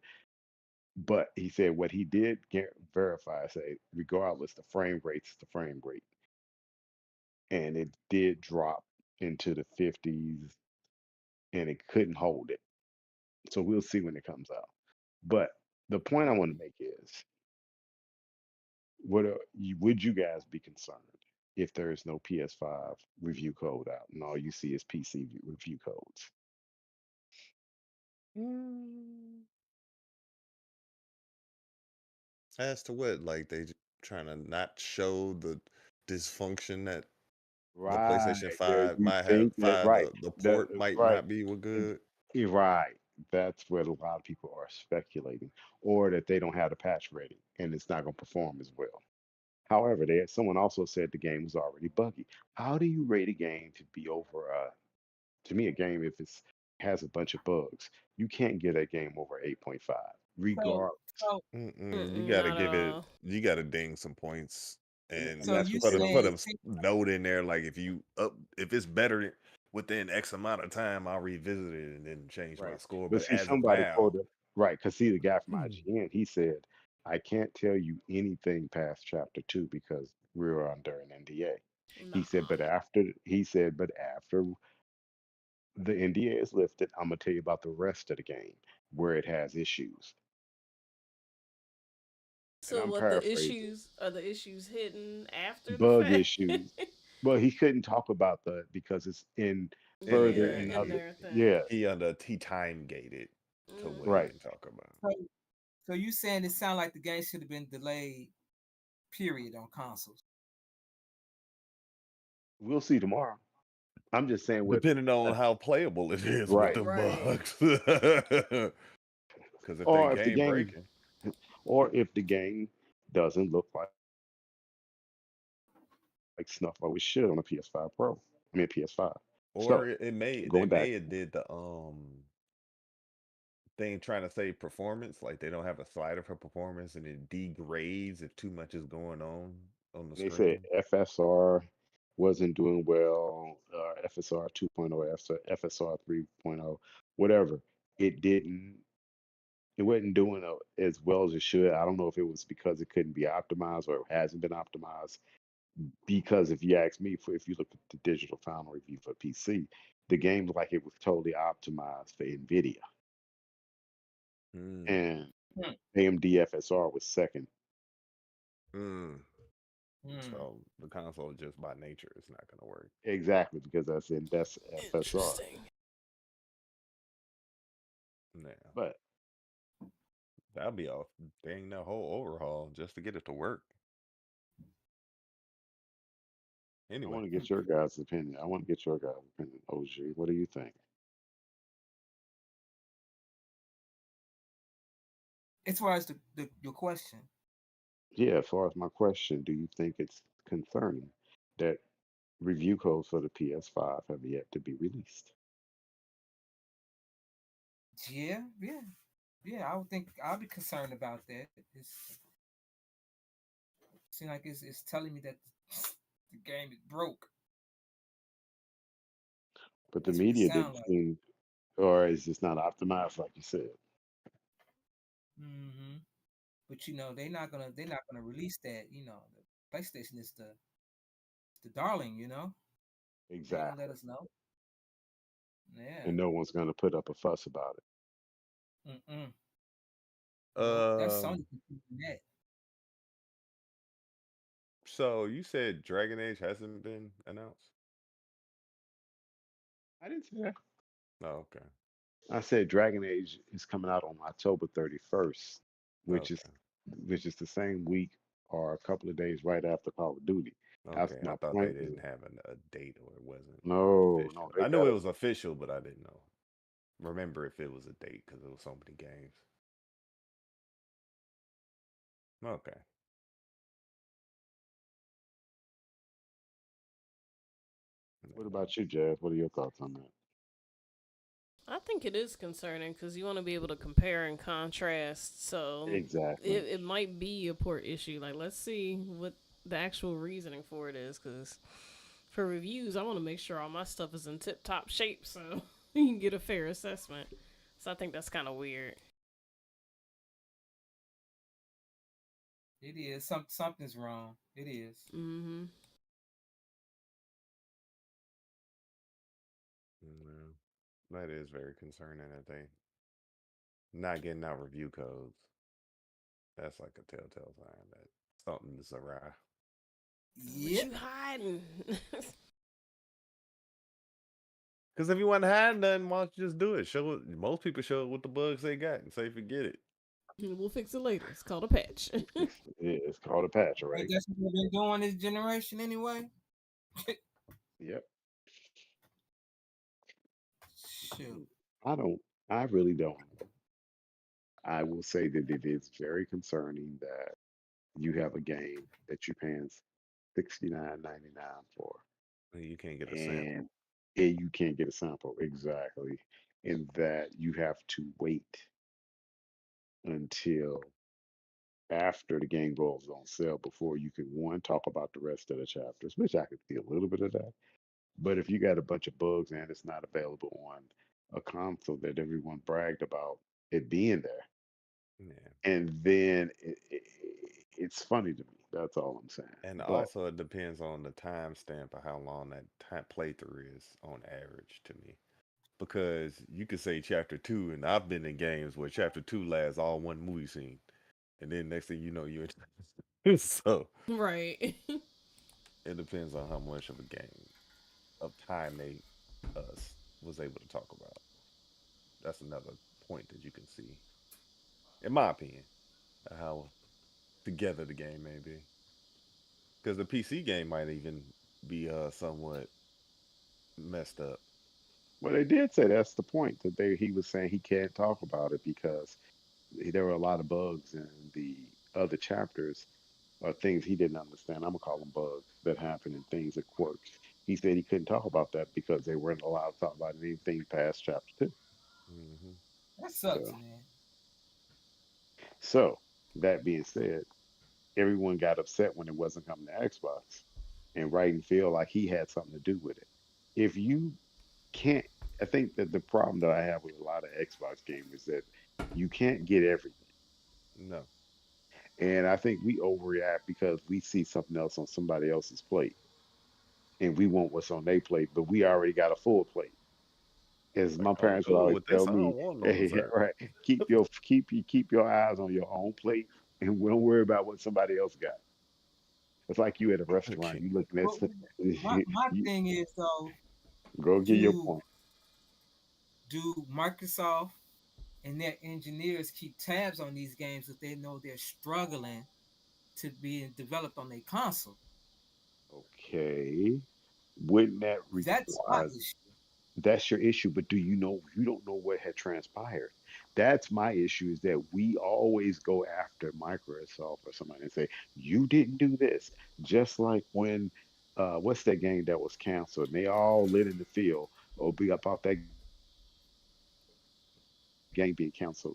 But he said what he did verify, say, regardless, the frame rate's the frame rate, and it did drop into the 50s, and it couldn't hold it. So we'll see when it comes out. But the point I want to make is, would you guys be concerned if there is no PS5 review code out and all you see is PC review codes? Mm. As to what, like trying to not show the dysfunction that the Right. PlayStation There 5 you might have think that five, right. the That port might right. not be good. You're right. That's what a lot of people are speculating, or that they don't have the patch ready and it's not going to perform as well. However, someone also said the game was already buggy. How do you rate a game to be over? To me, a game if it's has a bunch of bugs, you can't get a game over 8.5, So regardless. so Mm-mm. You Mm-mm, gotta not at give it. all. You gotta ding some points And and so that's you what they put saying did. a note in there. Like if it's better within X amount of time, I'll revisit it and then change my Right. score. But But see, as of somebody now, quoted, right, because see, the guy from mm, IGN, he said, I can't tell you anything past chapter two because we're under an NDA. Nah. He said, but after the NDA is lifted, I'm gonna tell you about the rest of the game where it has issues. And So I'm what the paraphrasing. issues are the issues hidden after the Bug fact? issues. Well, he couldn't talk about the because it's in in further Yeah, in in the other their thing. yes, he time gated to what he Hmm. right. can talk about. so, so you saying it sound like the game should have been delayed, period, on consoles. We'll see tomorrow. I'm just saying what Depending on uh, how playable it is with right. them Right. bugs. Because if they Or if the game game breaking, or if the game doesn't look like Snuff always should on a PS5 Pro. I mean PS5. or So they going back, may have did the thing trying to say performance, like they don't have a slider for performance and it degrades if too much is going on the they said screen. FSR wasn't doing well, FSR 2.0, FSR 3.0, whatever. It didn't. It wasn't doing as well as it should. I don't know if it was because it couldn't be optimized or it hasn't been optimized. Because if you ask me, if you look at the digital final review for PC, the game looked like it was totally optimized for NVIDIA, Mm, and Hmm. AMD FSR was second. mm. Hmm. So the console just by nature is not gonna work. Exactly, because that's FSR. Interesting. Yeah, But that'd be a dang that whole overhaul just to get it to work. I Anyway, want to get your guys' opinion. I want to get your guys' opinion, OG. What do you think? As far as your question, Yeah, as far as my question, do you think it's concerning that review codes for the PS5 have yet to be released? yeah, yeah, yeah. I would think I'll be concerned about that. It's seems like it's telling me that the game is broke. But the That's what it media sounds didn't like. seem, or is just not optimized, like you said. Hmm. But they're not gonna release that. The PlayStation is the darling. They ain't gonna let Exactly. us know. Yeah. And no one's going to put up a fuss about it. Mm-mm. Nope. That's um, Sony controlling that. so you said Dragon Age hasn't been announced? I didn't say that. Oh, okay, I said Dragon Age is coming out on October 31st, which is okay, which is the same week or a couple of days right after Call of Duty. That's okay. I my thought they point. didn't have a date or it wasn't No, no, official. they I knew got it it. was official, but I didn't know remember if it was a date because there was so many games. Okay, What yeah. about you, Jazz? What are your thoughts on that? I think it is concerning because you want to be able to compare and contrast. So Exactly. it might be a port issue. Like, let's see what the actual reasoning for it is. Because for reviews, I want to make sure all my stuff is in tip top shape so you can get a fair assessment. So I think that's kind of weird. It is. Something's wrong. It is. Mm-hmm. Yeah. That is very concerning that they not getting out review codes. That's like a telltale sign that something is awry. What Yep. you hiding? Because if you want to hide nothing, why don't you just do it? Show it. Most people show it with the bugs they got and say forget it. We'll fix it later. It's called a patch. It's called a patch, Ain't right? that's what we've been doing this generation anyway? Yep. Shoot. I don't. I really don't. I will say that it is very concerning that you have a game that you're paying 69.99 for, You can't get a and sample. you can't get a sample exactly, and that you have to wait until after the game goes on sale before you can one talk about the rest of the chapters, which I could see a little bit of that. But if you got a bunch of bugs and it's not available on a console that everyone bragged about it being there, Yeah. and then it's funny to me. That's all I'm saying. And But also, it depends on the timestamp of how long that time playthrough is on average to me. Because you could say chapter two, and I've been in games where chapter two lasts all one movie scene, and then next thing you know, you're so Right. it depends on how much of a game of time they was able to talk about. That's another point that you can see, in my opinion, of how together the game may be. Because the PC game might even be somewhat messed up. well, they did say that's the point that he was saying he can't talk about it because there were a lot of bugs in the other chapters or things he didn't understand. I'm gonna call them bugs that happen and things that quirks. He said he couldn't talk about that because they weren't allowed to talk about anything past chapter two. Hmm. That sucks, So, man. so that being said, everyone got upset when it wasn't coming to Xbox. and right and feel like he had something to do with it. If you can't, I think that the problem that I have with a lot of Xbox gamers that you can't get everything. No. And I think we overreact because we see something else on somebody else's plate and we want what's on their plate, but we already got a full plate. As Like, my I'm parents would cool always with tell this. I me, don't want no hey, dessert. right, keep your eyes on your own plate and don't worry about what somebody else got. It's like you at a restaurant, Okay. you looking at Well, my you thing is though, go get your do point. do Microsoft and their engineers keep tabs on these games if they know they're struggling to be developed on their console? Okay. Wouldn't that That's my require issue. that's your issue, but do you know you don't know what had transpired? That's my issue is that we always go after Microsoft or somebody and say, you didn't do this. Just like when what's that game that was canceled? And they all lit in the field. Oh, be about that game being canceled, the Japanese game being canceled. Then that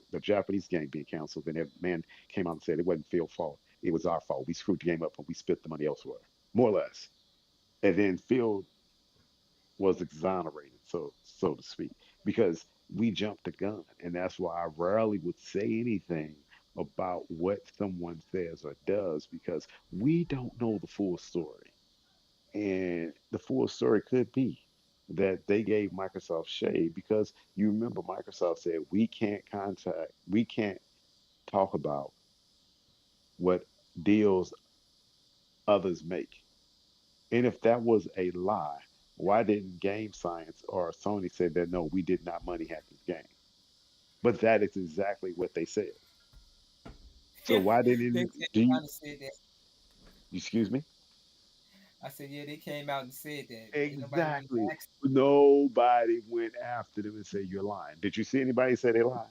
man came out and said it wasn't Phil's fault. It was our fault. We screwed the game up and we split the money elsewhere. More or less. And then Phil was exonerated, so to speak, because we jumped the gun, and that's why I rarely would say anything about what someone says or does because we don't know the full story. And the full story could be that they gave Microsoft shade because you remember Microsoft said we can't talk about what deals others make. And if that was a lie, why didn't Game Science or Sony say that no, we did not money hack this game? But that is exactly what they said. So why They didn't came do you out and said that. excuse me? I said, yeah, they came out and said that. Ain't nobody went Exactly. to ask. Nobody went after them and say you're lying. Did you see anybody say they lied?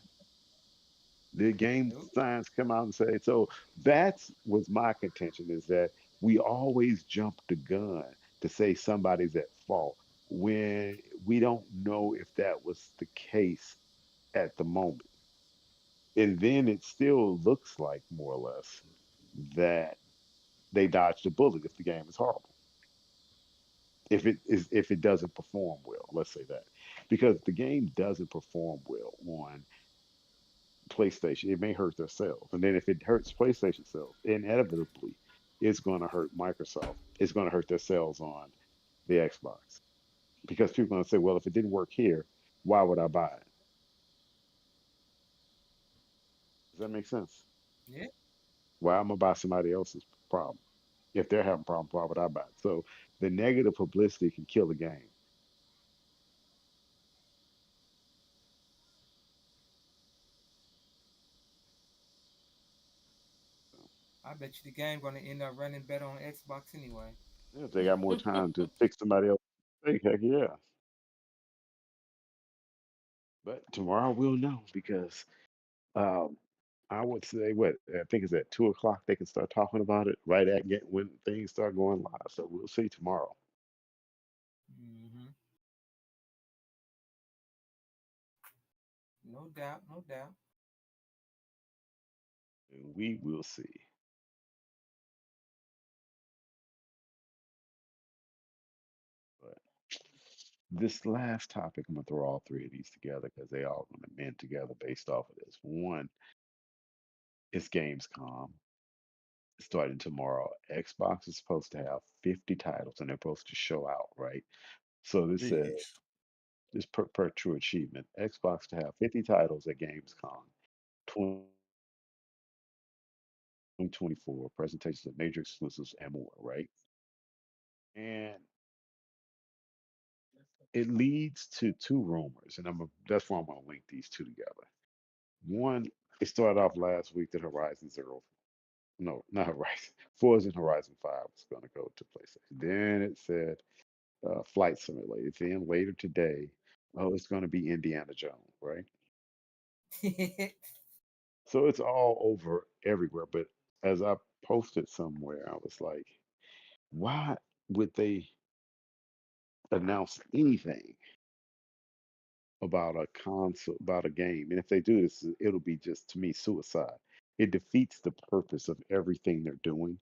Did Game Nope. Science come out and say so? That's was my contention is that we always jump the gun to say somebody's at fault when we don't know if that was the case at the moment. And then it still looks like more or less that they dodged a bullet if the game is horrible. If it doesn't perform well, let's say that. Because the game doesn't perform well on PlayStation, it may hurt their sales. And then if it hurts PlayStation sales, inevitably it's going to hurt Microsoft. It's going to hurt their sales on the Xbox. Because people are going to say, well, if it didn't work here, why would I buy it? Does that make sense? Yeah. Why am I buy somebody else's problem? If they're having problems, why would I buy it? So the negative publicity can kill a game. I bet you the game gonna end up running better on Xbox anyway. Yeah, if they got more time to fix somebody else's mistake, heck yeah. But tomorrow we'll know because um, I would say what I think is at 2 o'clock they can start talking about it right at get when things start going live. So we'll see tomorrow. Hmm. No doubt, no doubt. And we will see. But this last topic, I'm gonna throw all three of these together because they all gonna mend together based off of this. One is Gamescom starting tomorrow. Xbox is supposed to have 50 titles and they're supposed to show out, right? So this says Jeez. this per true achievement. Xbox to have 50 titles at Gamescom 2024, presentations of major exclusives and more, right? And it leads to two rumors, and that's why I'm gonna link these two together. One, it started off last week that Horizon Zero, no, not Horizon, Forza and Horizon 5 was gonna go to PlayStation. Then it said Flight Simulator. Then later today, oh, it's gonna be Indiana Jones, right? So it's all over everywhere. But as I posted somewhere, I was like, why would they announce anything about a console, about a game? And if they do this, it'll be just to me suicide. It defeats the purpose of everything they're doing.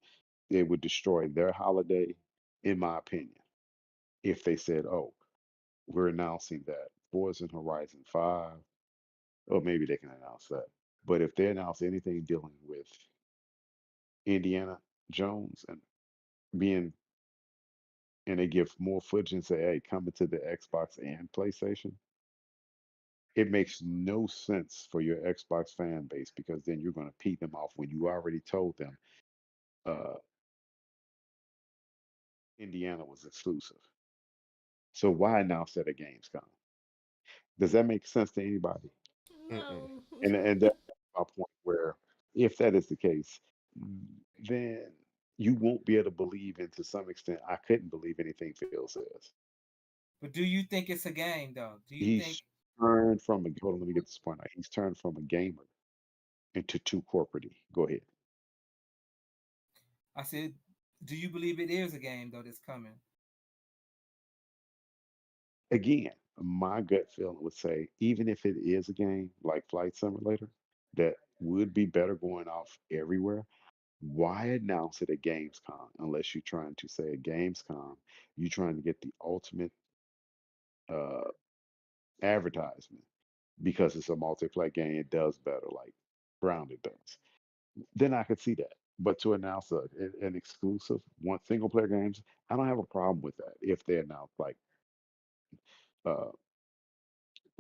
It would destroy their holiday. in my opinion, if they said, "Oh, we're announcing that Forza Horizon 5," or maybe they can announce that. But if they announce anything dealing with Indiana Jones and being and they give more footage and say, "Hey, coming to the Xbox and PlayStation," it makes no sense for your Xbox fan base because then you're going to pee them off when you already told them uh, Indiana was exclusive. So why announce that at Gamescom? Does that make sense to anybody? Mm-mm. No. And that's my point where if that is the case, then you won't be able to believe, and to some extent, I couldn't believe anything Phil says. But do you think it's a game though? Do you think? He's turned from a hold on, let me get this point out. He's turned from a gamer into too corporate. Go ahead. I said, do you believe it is a game though that's coming? Again, my gut feeling would say, even if it is a game like Flight Simulator, that would be better going off everywhere. Why announce it at Gamescom unless you're trying to say at Gamescom, you're trying to get the ultimate uh, advertisement because it's a multiplayer game, it does better, like Grounded does. Then I could see that. But to announce an exclusive one single player games, I don't have a problem with that if they announce like uh,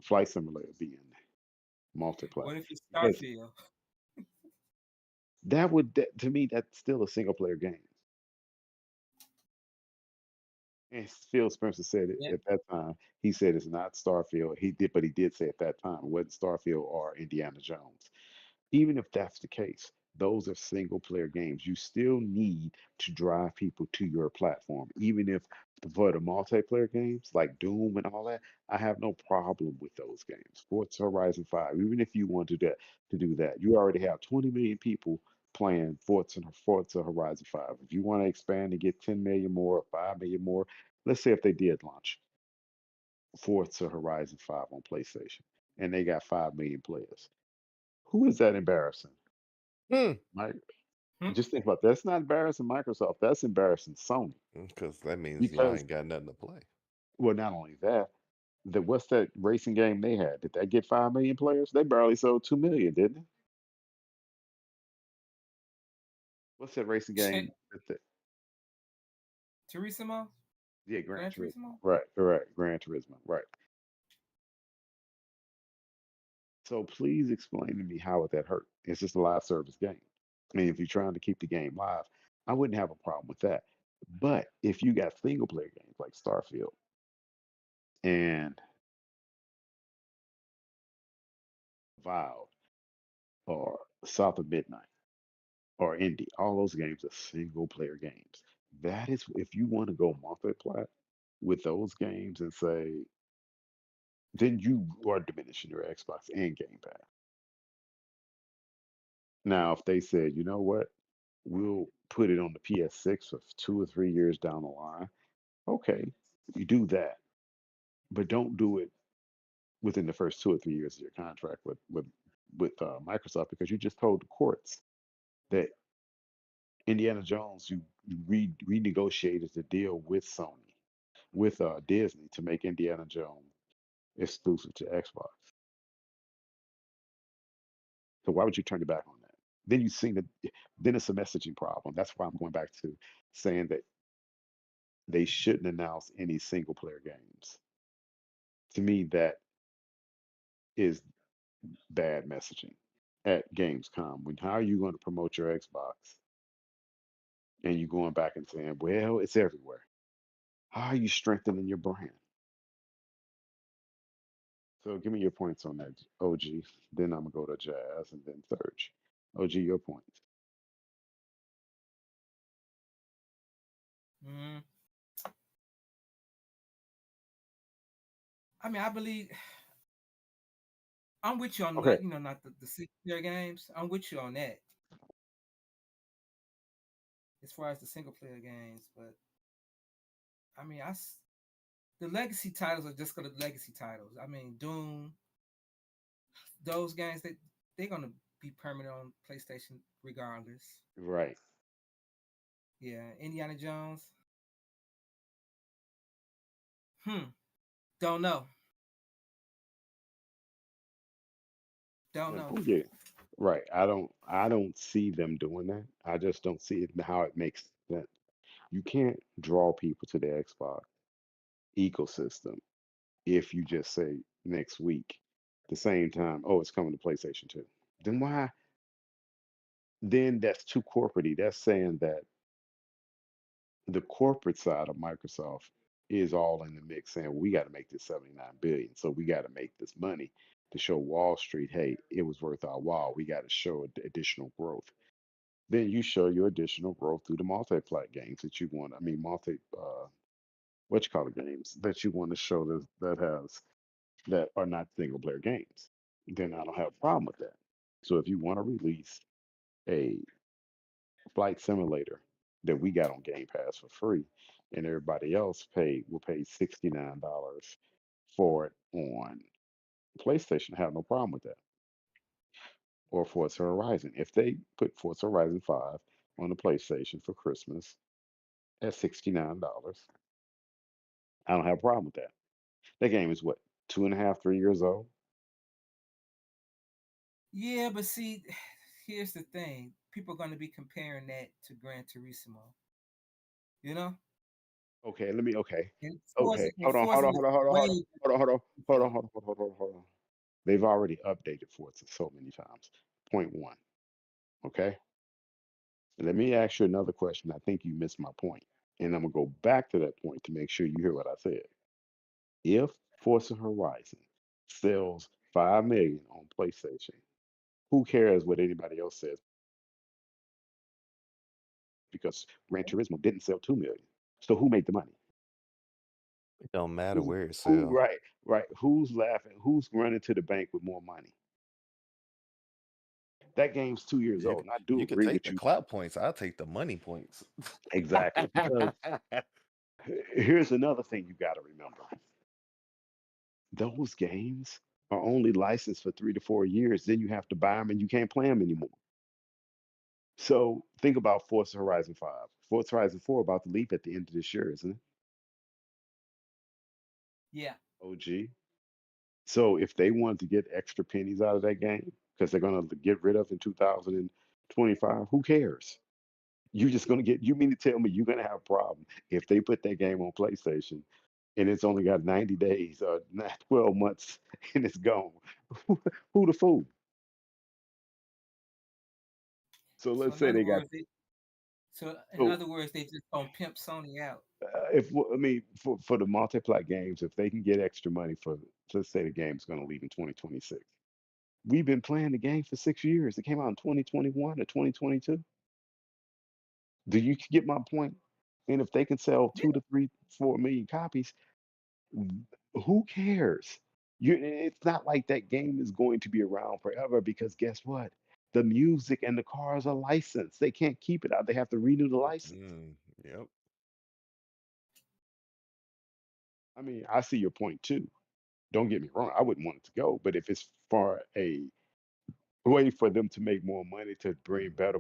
Flight Simulator being multiplayer. What if it's Because Starfield? to me, that's still a single player game. And Phil Spencer said it Yeah. at that time. He said it's not Starfield. But he did say at that time it wasn't Starfield or Indiana Jones. Even if that's the case, those are single player games. You still need to drive people to your platform. Even if for the multiplayer games like Doom and all that, I have no problem with those games. Forza Horizon 5, even if you want to do that, you already have 20 million people playing Forza Horizon 5. If you want to expand and get 10 million more, 5 million more, let's say if they did launch Forza Horizon 5 on PlayStation and they got 5 million players. Who is that embarrassing? Hmm. Mike, Hmm? just think about that. That's not embarrassing Microsoft. That's embarrassing Sony. Because that means y'all Because, ain't got nothing to play. well, not only that, what's that racing game they had? Did that get 5 million players? They barely sold 2 million, didn't it? What's that racing game? Turismo? Yeah, Gran Gran Turismo. Turismo? Right. Gran Turismo. Right. So please explain to me how would that hurt? It's just a live service game. I mean, if you're trying to keep the game live, I wouldn't have a problem with that. But if you got single player games like Starfield and Valve or South of Midnight or Indie, all those games are single player games. That is if you want to go multiplayer with those games and say, then you are diminishing your Xbox and Game Pass. Now, if they said, you know what, we'll put it on the PS6 for 2 or 3 years down the line, okay, you do that, but don't do it within the first 2 or 3 years of your contract with Microsoft because you just told the courts that Indiana Jones, you renegotiated the deal with Sony, with Disney to make Indiana Jones exclusive to Xbox. So why would you turn your back on that? Then you see that then it's a messaging problem. That's why I'm going back to saying that they shouldn't announce any single player games. To me, that is bad messaging at Gamescom. When how are you going to promote your Xbox and you going back and saying, well, it's everywhere? How are you strengthening your brand? So give me your points on that, OG. Then I'm gonna go to Jazz and then Surge. OG, your points. Mm, I mean, I believe I'm with you on Okay. not not the single player games. I'm with you on that as far as the single player games. But I mean, the legacy titles are just gonna legacy titles. I mean, Doom, those games they're gonna be permanent on PlayStation regardless. Right. Yeah, Indiana Jones. Don't know. Don't know. Yeah, right. I don't see them doing that. I just don't see it how it makes sense. You can't draw people to the Xbox ecosystem if you just say next week, the same time, oh, it's coming to PlayStation 2. Then why? Then that's too corporatey. That's saying that the corporate side of Microsoft is all in the mix, saying we got to make this 79 billion. So we got to make this money to show Wall Street, hey, it was worth our while. We got to show additional growth. Then you show your additional growth through the multi-plat games that you want. I mean, what you call it games that you want to show that are not single player games. Then I don't have a problem with that. So if you want to release a flight simulator that we got on Game Pass for free, and everybody else will pay $69 for it on PlayStation, I have no problem with that. Or Forza Horizon. If they put Forza Horizon 5 on the PlayStation for Christmas at $69, I don't have a problem with that. That game is what, 2.5, 3 years old? Yeah, but see, here's the thing. People are going to be comparing that to Gran Turismo. You know? Okay, let me. Okay, And Forza, okay. and Hold on, hold Forza on, is hold on, hold on, hold on, way hold on, hold on, hold on, different. hold on, hold on, hold on, hold on. They've already updated Forza so many times. Point one. Okay. Let me ask you another question. I think you missed my point, and I'm gonna go back to that point to make sure you hear what I said. If Forza Horizon sells 5 million on PlayStation, who cares what anybody else says? Because Gran Turismo didn't sell 2 million. So who made the money? It don't matter Who? where it Who? sell. Right. Right. Who's laughing? Who's running to the bank with more money? That game's 2 years You old, could, and I do you could agree take with the you clout points. I'll take the money points. exactly. Because here's another thing you got to remember: those games are only licensed for 3 to 4 years. Then you have to buy them, and you can't play them anymore. So think about Forza Horizon 5. Forza Horizon 4 about to leap at the end of this year, isn't it? Yeah. OG. So if they wanted to get extra pennies out of that game because they're going to get rid of in 2025, who cares? You're just going to get, you mean to tell me you're going to have a problem if they put that game on PlayStation and it's only got 90 days or 12 months and it's gone? Who the fool? So So let's in say other they got, words, so they just gonna pimp Sony out. if, I mean, for the multiply games, if they can get extra money for, let's say the game's going to leave in 2026. We've been playing the game for 6 years. It came out in 2021 or 2022. Do you get my point? And if they can sell Yeah. 2 to 3, 4 million copies, who cares? It's not like that game is going to be around forever because guess what? The music and the cars are licensed. They can't keep it out. They have to renew the license. Yep. I mean, I see your point too. Don't get me wrong. I wouldn't want it to go, but if it's for a way for them to make more money to bring better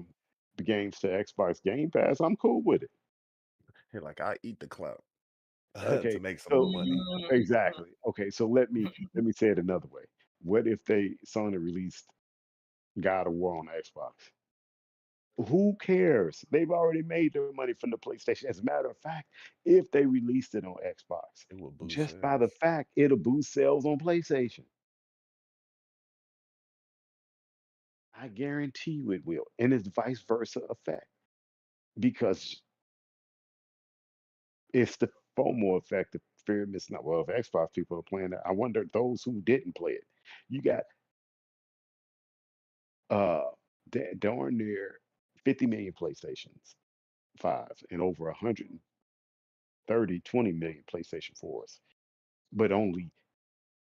games to Xbox Game Pass, I'm cool with it. You're like, I eat the clout to Okay, make some more so money. exactly. Okay, so let me say it another way. What if Sony released God of War on Xbox? Who cares? They've already made their money from the PlayStation. As a matter of fact, if they released it on Xbox, It will boost just by the sales. fact it'll boost sales on PlayStation. I guarantee you it will. And it's vice versa effect because it's the FOMO effect, the fear of missing out. Well, if Xbox people are playing it, I wonder those who didn't play it. You got uh darn near 50 million PlayStations 5s and over 130, 20 million PlayStation 4s, but only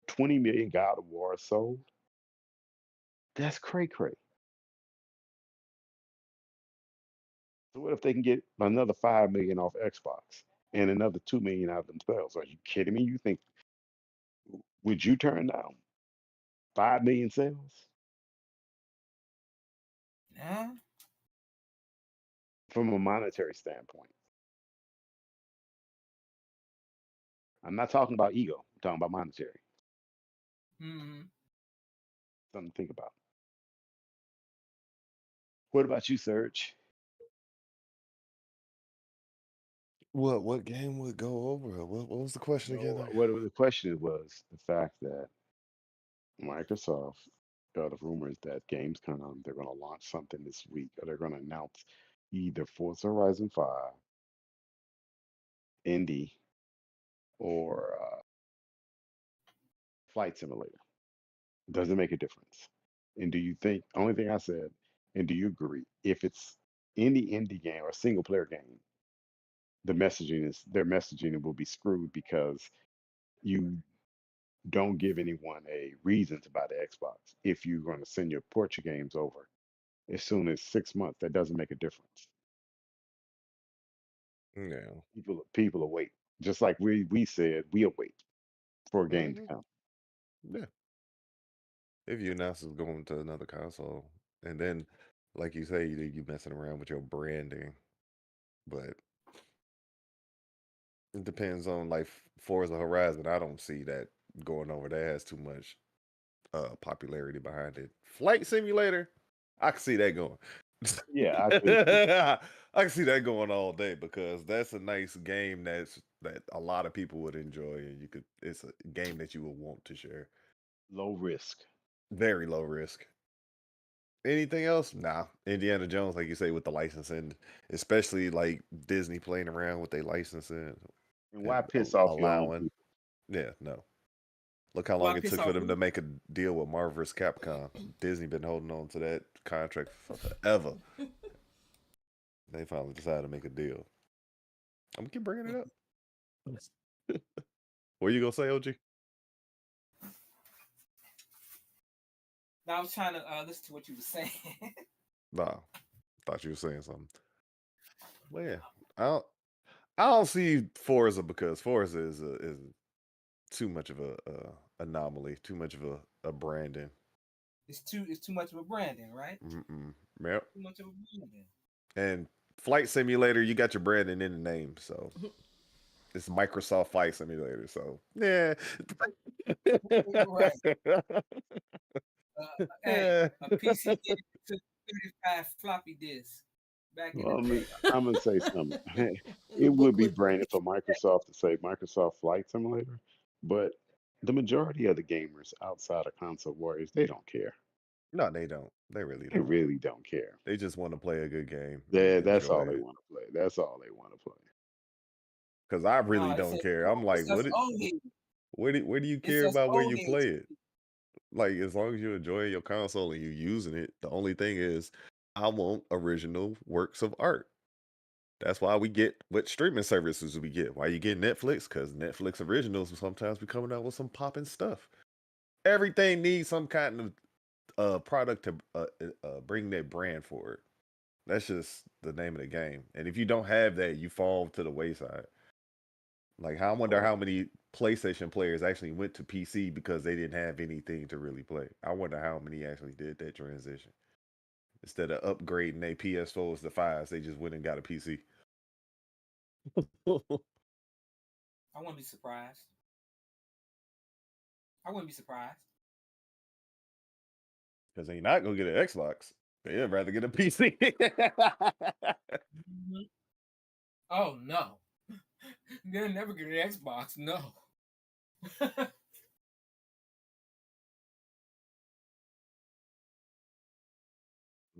20 million God of War sold. That's cray cray. So what if they can get another 5 million off Xbox and another 2 million out of themselves? Are you kidding me? You think would you turn down 5 million sales Yeah. from a monetary standpoint? I'm not talking about ego. I'm talking about monetary. Mm-hmm. Something to think about. What about you, Serge? What game would go over? What was the question again? No, what the question was the fact that Microsoft, the rumors that Gamescom, they're going to launch something this week, or they're going to announce either Forza Horizon 5, Indy, or Flight Simulator. Does it make a difference? And do you think, only thing I said, and do you agree, if it's any indie game or single player game, their messaging will be screwed because you don't give anyone a reason to buy the Xbox. If you're going to send your port your games over as soon as 6 months, that doesn't make a difference. Yeah. People await. Just like we said, we await for a game to Hmm. come. Yeah. If you announce it's going to another console, and then, like you say, you messing around with your branding, but it depends on like Forza Horizon. I don't see that going over. That has too much popularity behind it. Flight Simulator, I can see that going. Yeah, I could too. I can see that going all day because that's a nice game that a lot of people would enjoy, and it's a game that you would want to share. Low risk. Very low risk. Anything else? Nah. Indiana Jones, like you say, with the licensing, especially like Disney playing around with their licensing And why and piss off your own allowing. people? Yeah, no. Look how Why long it piss took for off them to who? make a deal with Marvel vs. Capcom. Disney been holding on to that contract for forever. They finally decided to make a deal. I'm gonna keep bringing it up. What you gonna say, OG? Now I was trying to listen to what you were saying. Nah, thought you were saying something. Well, yeah, I don't, I don't see Forza because Forza is too much of a anomaly, too much of a branding. It's too much of a branding, right? Mm-mm. Yep. Too much of a branding. And Flight Simulator, you got your branding in the name, so it's Microsoft Flight Simulator. So yeah, Right. Hey, yeah. a PC game took 35 floppy disks back in the Well, I mean, day. I'm gonna say something. And It the would be booklet. branded for Microsoft to say Microsoft Flight Simulator, but the majority of the gamers outside of console warriors, they don't care. No, they don't. They really They don't. really don't care. They just want to play a good game and That's enjoy all they it. want to play. That's all they want to play. Because I No, really don't care. I'm like, it's us old heads. where do you It's care us about where old you heads. play it? Like, as long as you enjoy your console and you using it, the only thing is, I want original works of art. That's why we get what streaming services we get. Why you get Netflix? Because Netflix originals will sometimes be coming out with some popping stuff. Everything needs some kind of product to bring that brand forward. That's just the name of the game. And if you don't have that, you fall to the wayside. Like, I wonder Oh, how many PlayStation players actually went to PC because they didn't have anything to really play. I wonder how many actually did that transition. Instead of upgrading their PS4s to 5s, they just went and got a PC. I wouldn't be surprised. I wouldn't be surprised. Because they not going to get an Xbox. They'd rather get a PC. Mhm. Oh no. They'll never get an Xbox. No.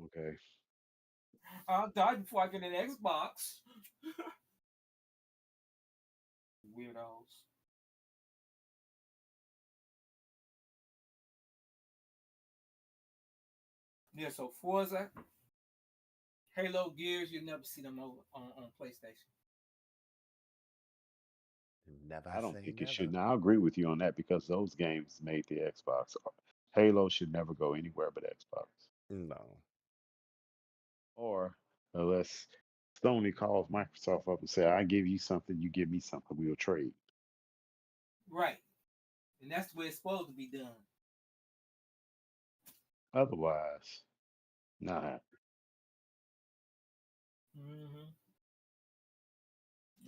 okay. I'll die before I get an Xbox. Weirdos. Yeah, so Forza, Halo, Gears, you'll never see them over on PlayStation. Never I don't say think it never. should. Now, I agree with you on that because those games made the Xbox. Halo should never go anywhere but Xbox. No. Or unless Sony calls Microsoft up and say, I give you something, you give me something, we'll trade. Right. And that's the way it's supposed to be done. Otherwise, nah. Mm-hmm.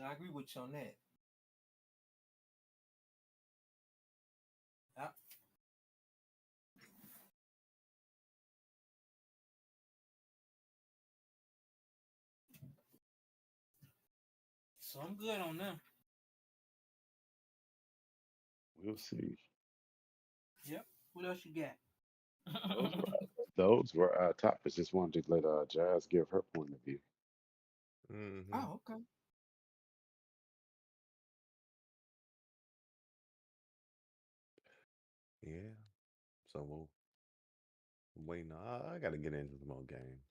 I agree with you on that. So I'm good on them. We'll see. Yep. What else you got? Those were our topics. Just wanted to let Jazz give her point of view. Mm-hmm. Oh, okay. Yeah. So we'll wait. I got to get into some more games.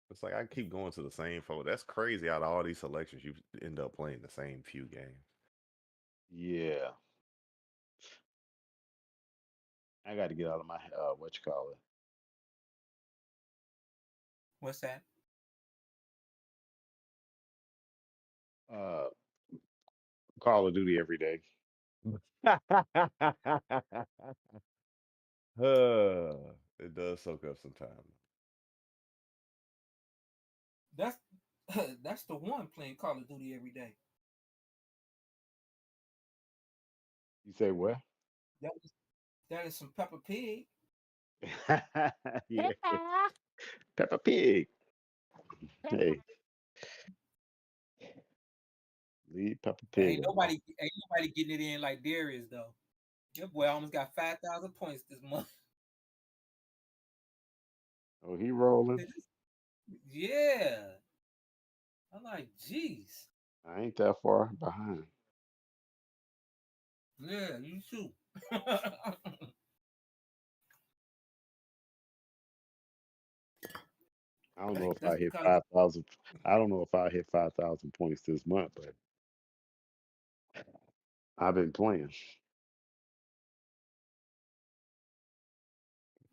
It's like I keep going to the same folk. That's crazy. Out of all these selections, you end up playing the same few games. Yeah, I got to get out of my what you call it. What's that? Call of Duty every day. It does soak up some time. That's that's the one playing Call of Duty every day. You say what? That is some Peppa Pig. Yeah, Peppa Pig. Hey, leave Peppa But Pig alone. ain't nobody getting it in like Darius though. Your boy almost got 5,000 points this month. Oh, he rolling. Yeah. I'm like, jeez. I ain't that far behind. Yeah, you too. I don't know if I That's hit because 5,000. I don't know if I hit 5,000 points this month, but I've been playing.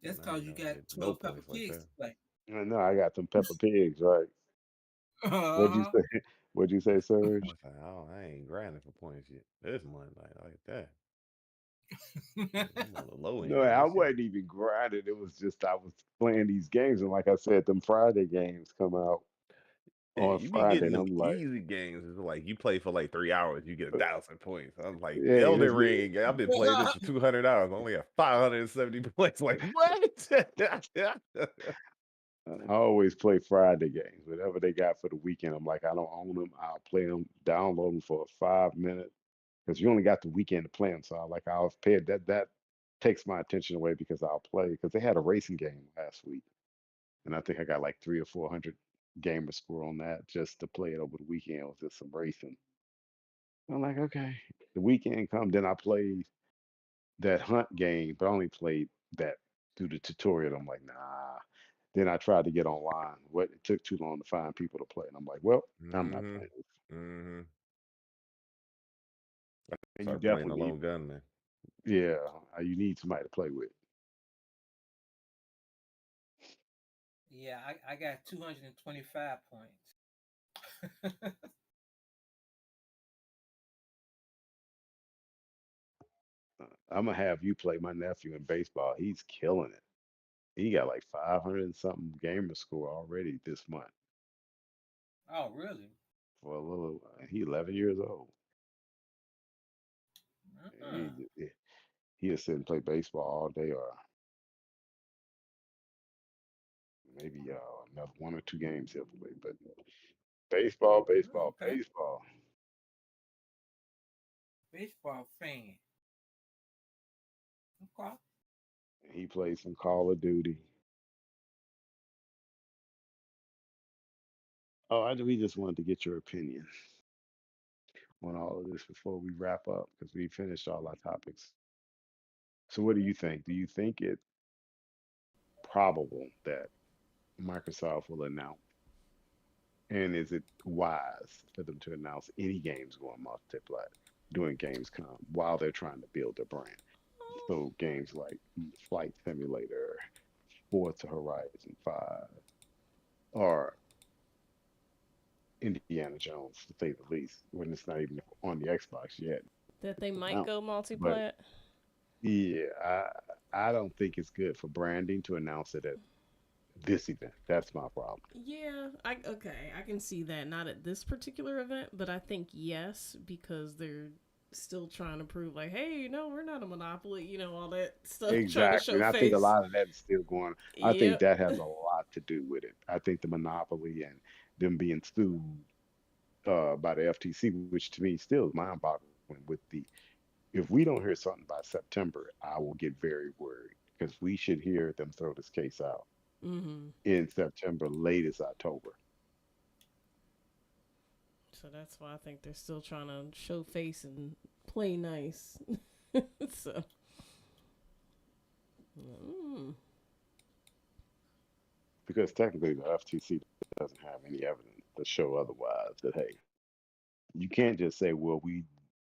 that's And I ain't because you never got hit no 12 Peppa points like Pigs that. to play. I know I got some Peppa Pigs, right? What'd you Uh-huh. say? What'd you say, I Serge? was like, oh, I ain't grinding for points yet. This month, like that. I'm on the low No, end I this year. wasn't even grinding. It was just I was playing these games, and like I said, them Friday games come out Yeah, on you be Friday, getting and them I'm like, easy games. It's like you play for like 3 hours, you get 1,000 points. I'm like hey, Elden Ring. I've been playing this for 200 hours. I only have 570 points. Like what? I always play Friday games, whatever they got for the weekend. I'm like, I don't own them. I'll play them, download them for 5 minutes because you only got the weekend to play them. So I'll pay it. That takes my attention away because I'll play because they had a racing game last week, and I think I got like 300 or 400 gamer score on that just to play it over the weekend with just some racing. I'm like, okay. The weekend come, then I played that hunt game, but I only played that through the tutorial. I'm like, nah. Then I tried to get online. What it took too long to find people to play, and I'm like, well, I'm not Mm-hmm. playing this. Mm-hmm. And you Start playing the definitely need, lone gunman. yeah, you need somebody to play with. Yeah, I got 225 points. I'm gonna have you play my nephew in baseball. He's killing it. He got like 500 and something gamer score already this month Oh, really? for a little. He 11 years old. Uh-uh. He'll sit and play baseball all day, or maybe another 1 or 2 games he'll play. But baseball, Oh, baseball, okay. baseball. Baseball fan. Okay. He plays some Call of Duty. We just wanted to get your opinion on all of this before we wrap up because we finished all our topics. So, what do you think? Do you think it's probable that Microsoft will announce, and is it wise for them to announce any games going multiplayer during Gamescom while they're trying to build their brand? So, games like Flight Simulator, Forza Horizon 5, or Indiana Jones, to say the least, when it's not even on the Xbox yet. That they might Announced. go But multiplayer. yeah, I don't think it's good for branding to announce it at this event. That's my problem. Yeah, I can see that. Not at this particular event, but I think yes, because they're still trying to prove like, hey, no, we're not a monopoly, all that stuff, trying to Exactly. show And I think a face. lot of that is still going. I think Yep. that has a lot to do with it. I think the monopoly and them being sued by the FTC, which to me still is mind-boggling. If we don't hear something by September, I will get very worried because we should hear them throw this case out Mm-hmm. in September, latest October. So that's why I think they're still trying to show face and play nice. So. Mm. Because technically the FTC doesn't have any evidence to show otherwise. That hey, you can't just say, well,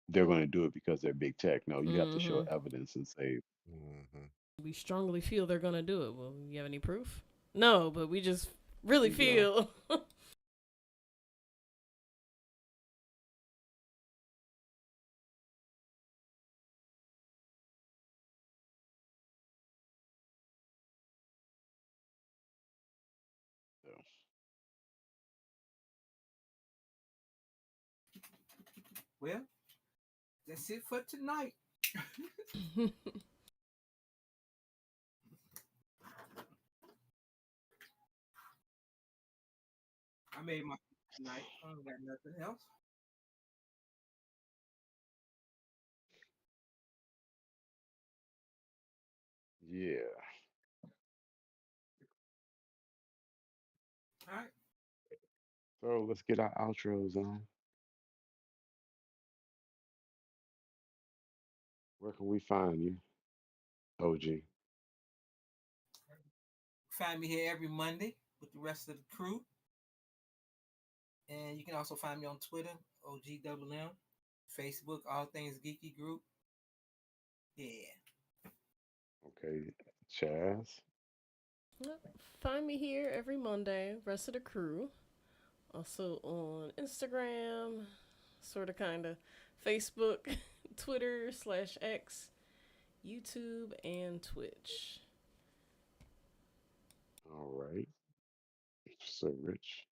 they're going to do it because they're big tech. No, you have to show Mm-hmm. evidence and say, We strongly feel they're gonna do it. Well, you have any proof? No, but we just really you know, feel. so. Well, that's it for tonight. I made my tonight. I don't got nothing else. Yeah. All right. So let's get our outros on. Where can we find you, OG? Find me here every Monday with the rest of the crew. And you can also find me on Twitter, OGMM, Facebook, All Things Geeky Group. Yeah. Okay, Chaz. Find me here every Monday. Rest of the crew. Also on Instagram, sort of, kind of, Facebook, Twitter/X, YouTube, and Twitch. All right. So Rich.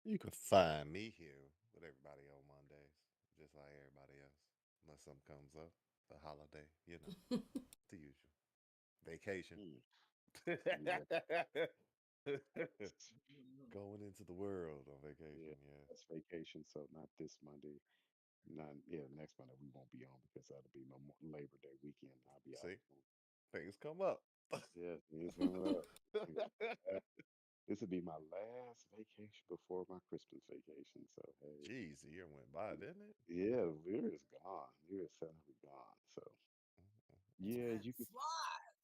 You can find me here with everybody on Mondays, just like everybody else, unless something comes up, the holiday, the usual. Vacation. Yeah. Going into the world on Yeah, vacation, yeah. that's vacation. So not this Monday. Not next Monday we won't be on because that'll be Labor Day weekend. I'll be out. See, things come up. Yeah, things coming up. This will be my last vacation before my Christmas vacation. So hey, Jeez, the year went by, didn't it? yeah, Lear is gone. Lear is suddenly gone. So yeah, Time you can. flies.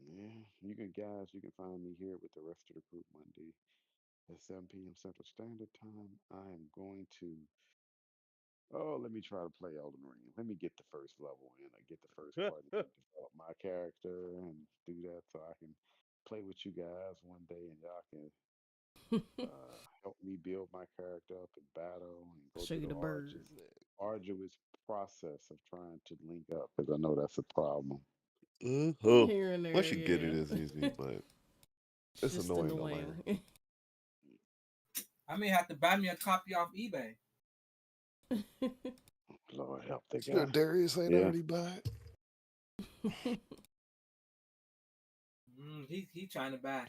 Yeah, you can guys. You can find me here with the rest of the group Monday at 7 p.m. Central Standard Time. I am going to. Oh, let me try to play Elden Ring. Let me get the first level in. I get the first part and develop my character and do that so I can play with you guys one day and y'all can help me build my character up in battle and go Show through you the the bird. arduous process of trying to link up because I know that's a problem. Here and there, Once you get it, yeah. it's easy, but It's it's just annoying to learn. annoying. I may have to buy me a copy off eBay. Lord help the Sure, guy. Darius ain't Yeah. already buy it. He trying to buy, I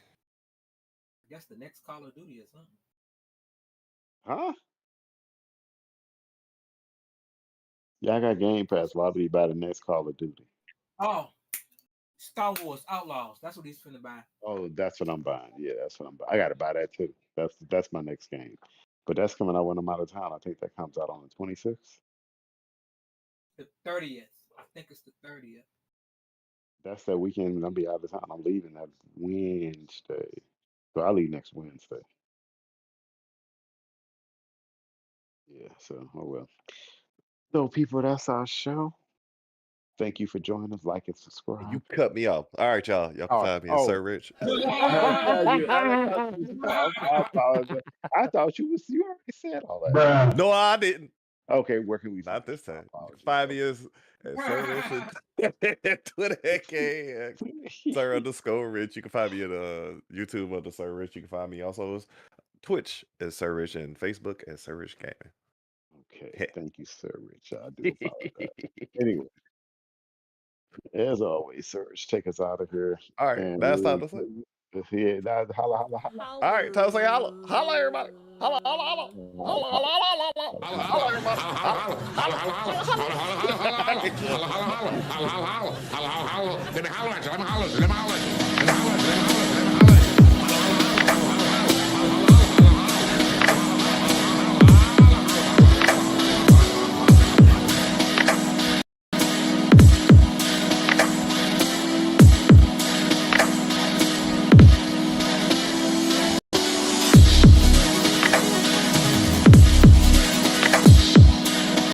guess, the next Call of Duty or something. Huh? Yeah, I got Game Pass. Why would he buy the next Call of Duty? Oh, Star Wars Outlaws. That's what he's finna buy. Oh, that's what I'm buying. Yeah, that's what I'm buying. I got to buy that too. That's my next game. But that's coming out when I'm out of town. I think that comes out on the 26th. The 30th. I think it's the 30th. That's that weekend. I'll be out of town. I'm leaving that Wednesday. So I leave next Wednesday. Yeah, so oh well. So people, that's our show. Thank you for joining us. Like and subscribe. You cut me off. All right, y'all. Y'all can find me at Sir Rich. I apologize. I thought you already said all that. No, I didn't. Okay, where can we find Not this you? time. You can find me as Sir Rich at Twitter, aka Sir_Rich. You can find me at YouTube under Sir Rich. You can find me also as Twitch as Sir Rich and Facebook as Sir Rich Gaming. Okay, thank you, Sir Rich. I do apologize. Anyway, as always, Sir Rich, take us out of here. All right, And last time to say. Yeah, that's holla, holla, holla. All right, tell us say holla. Holla, everybody. Holla, holla, holla. Holla, holla, holla, holla. Holla, everybody. Let me holler at you. Let me holler.